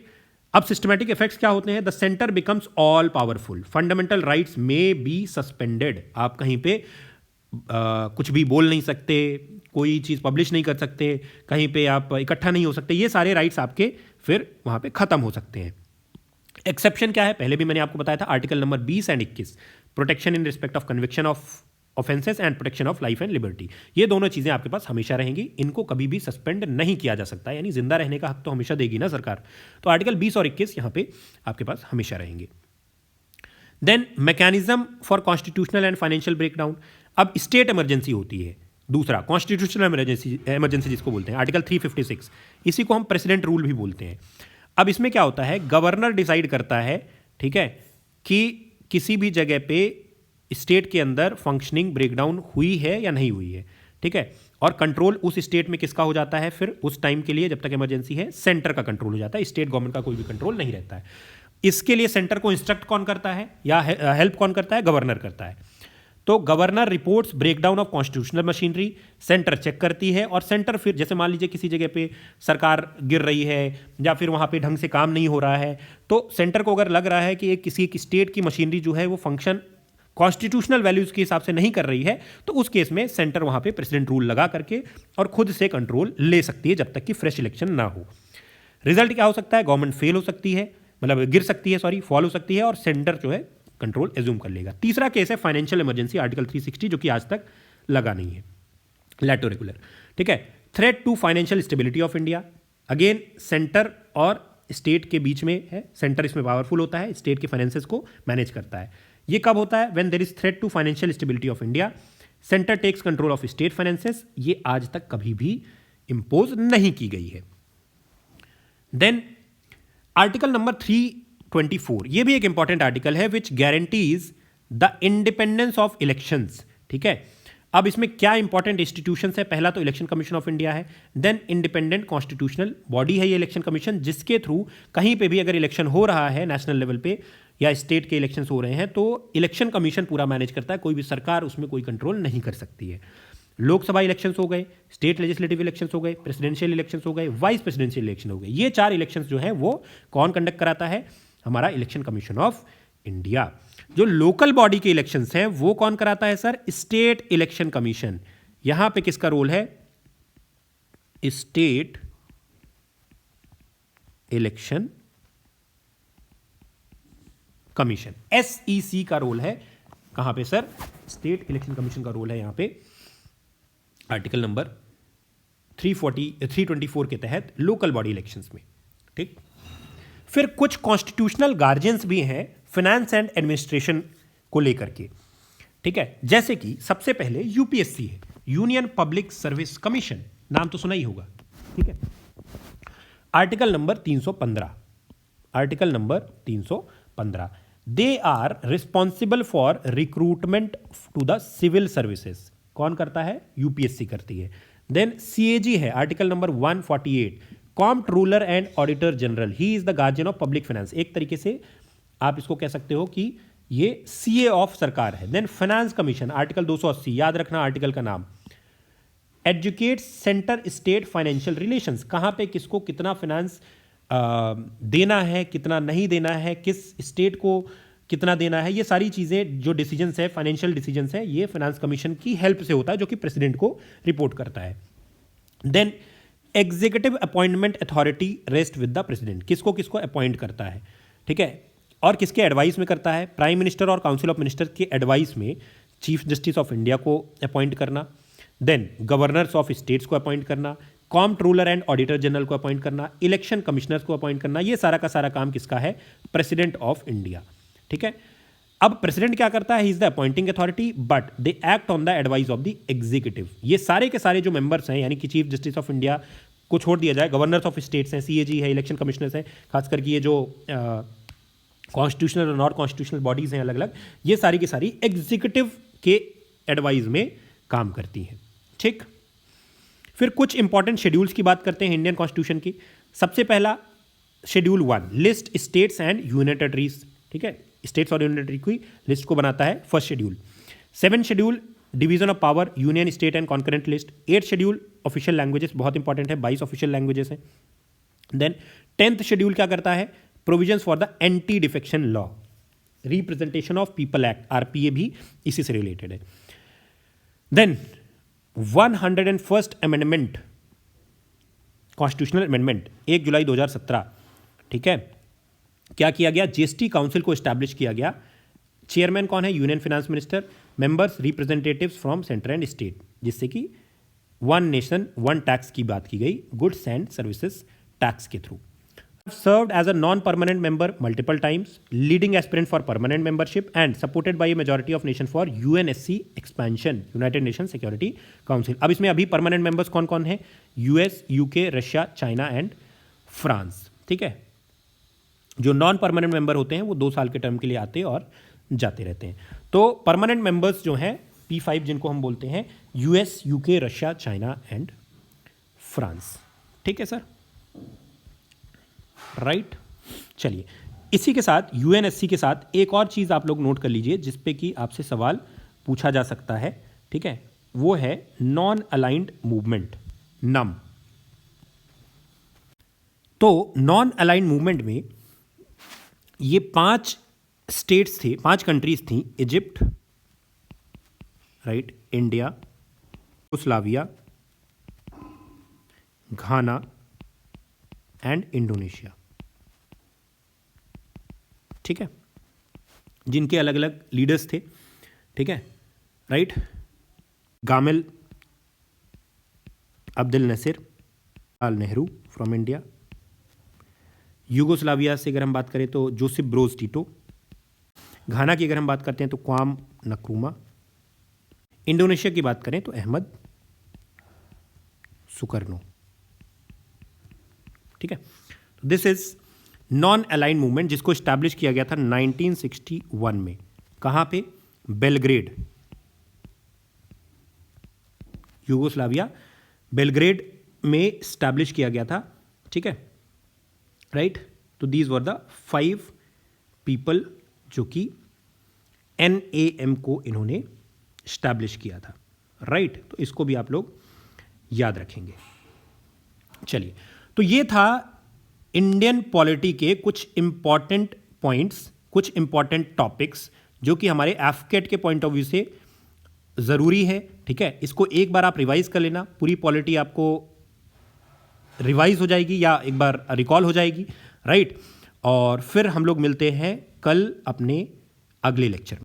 अब सिस्टमैटिक इफेक्ट्स क्या होते हैं? The centre becomes all powerful, fundamental rights may be suspended. आप कहीं पे कुछ भी बोल नहीं सकते, कोई चीज़ पब्लिश नहीं कर सकते, कहीं पे आप इकट्ठा नहीं हो सकते, ये सारे राइट्स आपके फिर वहाँ पे ख़त्म हो सकते हैं। एक्सेप्शन क्या है? पहले भी मैंने आपको बताया था, article number 20 and 21, protection in respect of conviction of offences and protection of life and liberty. ये दोनों चीज़ें आपके पास हमेशा रहेंगी, इनको कभी भी सस्पेंड नहीं किया जा सकता, यानी जिंदा रहने का हक तो हमेशा देगी ना सरकार। तो आर्टिकल 20 और 21 यहाँ पे आपके पास हमेशा रहेंगे। Then mechanism for constitutional and financial breakdown. अब स्टेट इमरजेंसी होती है, दूसरा कॉन्स्टिट्यूशनल इमरजेंसी जिसको बोलते हैं, आर्टिकल 356, इसी को हम प्रेसिडेंट रूल भी बोलते हैं। अब इसमें क्या होता है? गवर्नर डिसाइड करता है, ठीक है, कि किसी भी जगह पे स्टेट के अंदर फंक्शनिंग ब्रेकडाउन हुई है या नहीं हुई है। ठीक है, और कंट्रोल उस स्टेट में किसका हो जाता है? फिर उस टाइम के लिए जब तक इमरजेंसी है सेंटर का कंट्रोल हो जाता है, स्टेट गवर्नमेंट का कोई भी कंट्रोल नहीं रहता है। इसके लिए सेंटर को इंस्ट्रक्ट कौन करता है या हेल्प कौन करता है? गवर्नर करता है। तो governor reports breakdown of constitutional machinery, centre check करती है, और सेंटर फिर जैसे मान लीजिए किसी जगह पे सरकार गिर रही है या फिर वहाँ पे ढंग से काम नहीं हो रहा है, तो सेंटर को अगर लग रहा है कि एक किसी एक स्टेट की मशीनरी जो है वो फंक्शन कॉन्स्टिट्यूशनल वैल्यूज के हिसाब से नहीं कर रही है, तो उस केस में सेंटर वहाँ पे प्रेसिडेंट रूल लगा करके और खुद से कंट्रोल ले सकती है जब तक कि फ्रेश इलेक्शन ना हो। रिजल्ट क्या हो सकता है? गवर्नमेंट फेल हो सकती है, मतलब गिर सकती है, सॉरी, फॉल हो सकती है, और सेंटर जो है कंट्रोल एज्यूम कर लेगा। तीसरा केस है फाइनेंशियल इमरजेंसी, आर्टिकल 360, जो कि आज तक लगा नहीं है, लैटो रेगुलर। ठीक है, threat to financial stability of India, again centre और स्टेट के बीच में है, सेंटर इसमें पावरफुल होता है, स्टेट के फाइनेंसेस को मैनेज करता है। ये कब होता है? When there is threat to financial stability of India, centre takes control of state finances. ये आज तक कभी भी इंपोज नहीं की गई है। देन आर्टिकल नंबर 324, ये भी एक इंपॉर्टेंट आर्टिकल है, which guarantees the independence of elections. ठीक है, अब इसमें क्या इंपॉर्टेंट इंस्टीट्यूशंस है? पहला तो इलेक्शन कमीशन ऑफ इंडिया है, देन इंडिपेंडेंट कॉन्स्टिट्यूशनल बॉडी है ये इलेक्शन कमीशन, जिसके थ्रू कहीं पे भी अगर इलेक्शन हो रहा है नेशनल लेवल पे या स्टेट के इलेक्शन हो रहे हैं तो इलेक्शन कमीशन पूरा मैनेज करता है, कोई भी सरकार उसमें कोई कंट्रोल नहीं कर सकती है। लोकसभा इलेक्शंस हो गए, स्टेट लेजिस्लेटिव इलेक्शंस हो गए, प्रेसिडेंशियल इलेक्शंस हो गए, वाइस प्रेसिडेंशियल इलेक्शन हो गए। ये 4 इलेक्शंस जो हैं वो कौन कंडक्ट कराता है? हमारा इलेक्शन कमीशन ऑफ इंडिया। जो लोकल बॉडी के इलेक्शंस हैं वो कौन कराता है सर? State election commission. यहां पे किसका रोल है? स्टेट इलेक्शन कमीशन, SEC का रोल है। कहां पे सर? स्टेट इलेक्शन कमीशन का रोल है यहां पे आर्टिकल नंबर 324 के तहत लोकल बॉडी इलेक्शंस में। ठीक, फिर कुछ कॉन्स्टिट्यूशनल गार्जियंस भी हैं फाइनेंस एंड एडमिनिस्ट्रेशन को लेकर के। ठीक है, जैसे कि सबसे पहले यूपीएससी है, यूनियन पब्लिक सर्विस कमीशन, नाम तो सुना ही होगा। ठीक है, article number 315, article number 315, they are responsible for recruitment to the civil services. कौन करता है? यूपीएससी करती है। देन सीएजी है, article number 148, comptroller and auditor general, he is the guardian of public finance. एक तरीके से आप इसको कह सकते हो कि ये सीए ऑफ सरकार है। देन फाइनेंस कमीशन, आर्टिकल 280, याद रखना आर्टिकल का नाम, educate centre state financial relations, कहां पे किसको कितना फाइनेंस देना है, कितना नहीं देना है, किस स्टेट को कितना देना है, ये सारी चीज़ें जो डिसीजंस है, फाइनेंशियल डिसीजंस है, ये फाइनेंस कमीशन की हेल्प से होता है, जो कि प्रेसिडेंट को रिपोर्ट करता है। Then executive appointment authority rest with the president, किसको किसको अपॉइंट करता है। ठीक है, और किसके एडवाइस में करता है? प्राइम मिनिस्टर और काउंसिल ऑफ मिनिस्टर के एडवाइस में चीफ जस्टिस ऑफ इंडिया को अपॉइंट करना, देन गवर्नर्स ऑफ स्टेट्स को अपॉइंट करना, कॉम्प्ट्रोलर एंड ऑडिटर जनरल को अपॉइंट करना, इलेक्शन कमिश्नर्स को अपॉइंट करना, ये सारा का सारा काम किसका है? President of India. ठीक है, अब प्रेसिडेंट क्या करता है? He is the appointing authority but they act on the advice of the executive. ये सारे के सारे जो मेंबर्स हैं, यानी कि चीफ जस्टिस ऑफ इंडिया को छोड़ दिया जाए, गवर्नर्स ऑफ स्टेट्स हैं, सीएजी है, इलेक्शन कमिश्नर्स हैं, खासकर कि ये जो कॉन्स्टिट्यूशनल और नॉन कॉन्स्टिट्यूशनल बॉडीज हैं अलग अलग, ये सारी की सारी एग्जीक्यूटिव के एडवाइस में काम करती हैं। ठीक, फिर कुछ इंपॉर्टेंट शेड्यूल्स की बात करते हैं इंडियन कॉन्स्टिट्यूशन की। सबसे पहला schedule 1, list states and union territories. ठीक है, स्टेट्स और यूनियन टेरिटरी की लिस्ट को बनाता है first schedule. 7 schedule division of power, union state and concurrent list. 8 schedule official languages, बहुत इंपॉर्टेंट है, 22 ऑफिशियल लैंग्वेजेस हैं। देन 10th शेड्यूल क्या करता है? Provisions for the anti defection law, representation of people act, RPA भी इसी से related है। Then 101st amendment, constitutional amendment, 1 जुलाई 2017। ठीक है, क्या किया गया? जीएसटी काउंसिल को एस्टैब्लिश किया गया। चेयरमैन कौन है? Union finance minister. Members representatives from centre and state, जिससे कि 1 नेशन 1 टैक्स की बात की गई गुड्स एंड सर्विसेज टैक्स के through. Served as a non-permanent member multiple times, leading aspirant for permanent membership and supported by a majority of nation for UNSC expansion, United Nations Security Council। अब इसमें अभी permanent members कौन कौन है? US, UK, Russia, China and France. ठीक है, जो non permanent member होते हैं वो 2 साल के टर्म के लिए आते और जाते रहते हैं। तो परमानेंट मेंबर्स जो हैं P5 जिनको हम बोलते हैं, US, UK, Russia, China and France. ठीक है सर, राइट। चलिए, इसी के साथ यूएनएससी के साथ एक और चीज़ आप लोग नोट कर लीजिए जिस पे कि आपसे सवाल पूछा जा सकता है। ठीक है, वो है नॉन अलाइंड मूवमेंट, नम। तो नॉन अलाइंड मूवमेंट में ये 5 स्टेट्स थे, 5 कंट्रीज थी, Egypt, right, India, Yugoslavia, Ghana and Indonesia. ठीक है, जिनके अलग अलग लीडर्स थे। ठीक है, right, Gamal Abdul Nasser, Lal Nehru from India, Yugoslavia से अगर हम बात करें तो जोसेफ ब्रोज टीटो। घाना की अगर हम बात करते हैं तो क्वाम नक्रूमा। इंडोनेशिया की बात करें तो अहमद सुकर्नो। ठीक है, तो this is non aligned movement जिसको स्टैब्लिश किया गया था 1961 में। कहां पे? बेलग्रेड, यूगोस्लाविया, बेलग्रेड में स्टैब्लिश किया गया था। ठीक है, राइट। तो दीज वर द 5 पीपल जो कि NAM को इन्होंने स्टैब्लिश किया था, राइट। तो इसको भी आप लोग याद रखेंगे। चलिए, तो ये था इंडियन पॉलिटी के कुछ इंपॉर्टेंट पॉइंट्स, कुछ इंपॉर्टेंट टॉपिक्स जो कि हमारे एफकेट के पॉइंट ऑफ व्यू से ज़रूरी है। ठीक है, इसको एक बार आप रिवाइज कर लेना, पूरी पॉलिटी आपको रिवाइज हो जाएगी या एक बार रिकॉल हो जाएगी, राइट। और फिर हम लोग मिलते हैं कल अपने अगले लेक्चर में।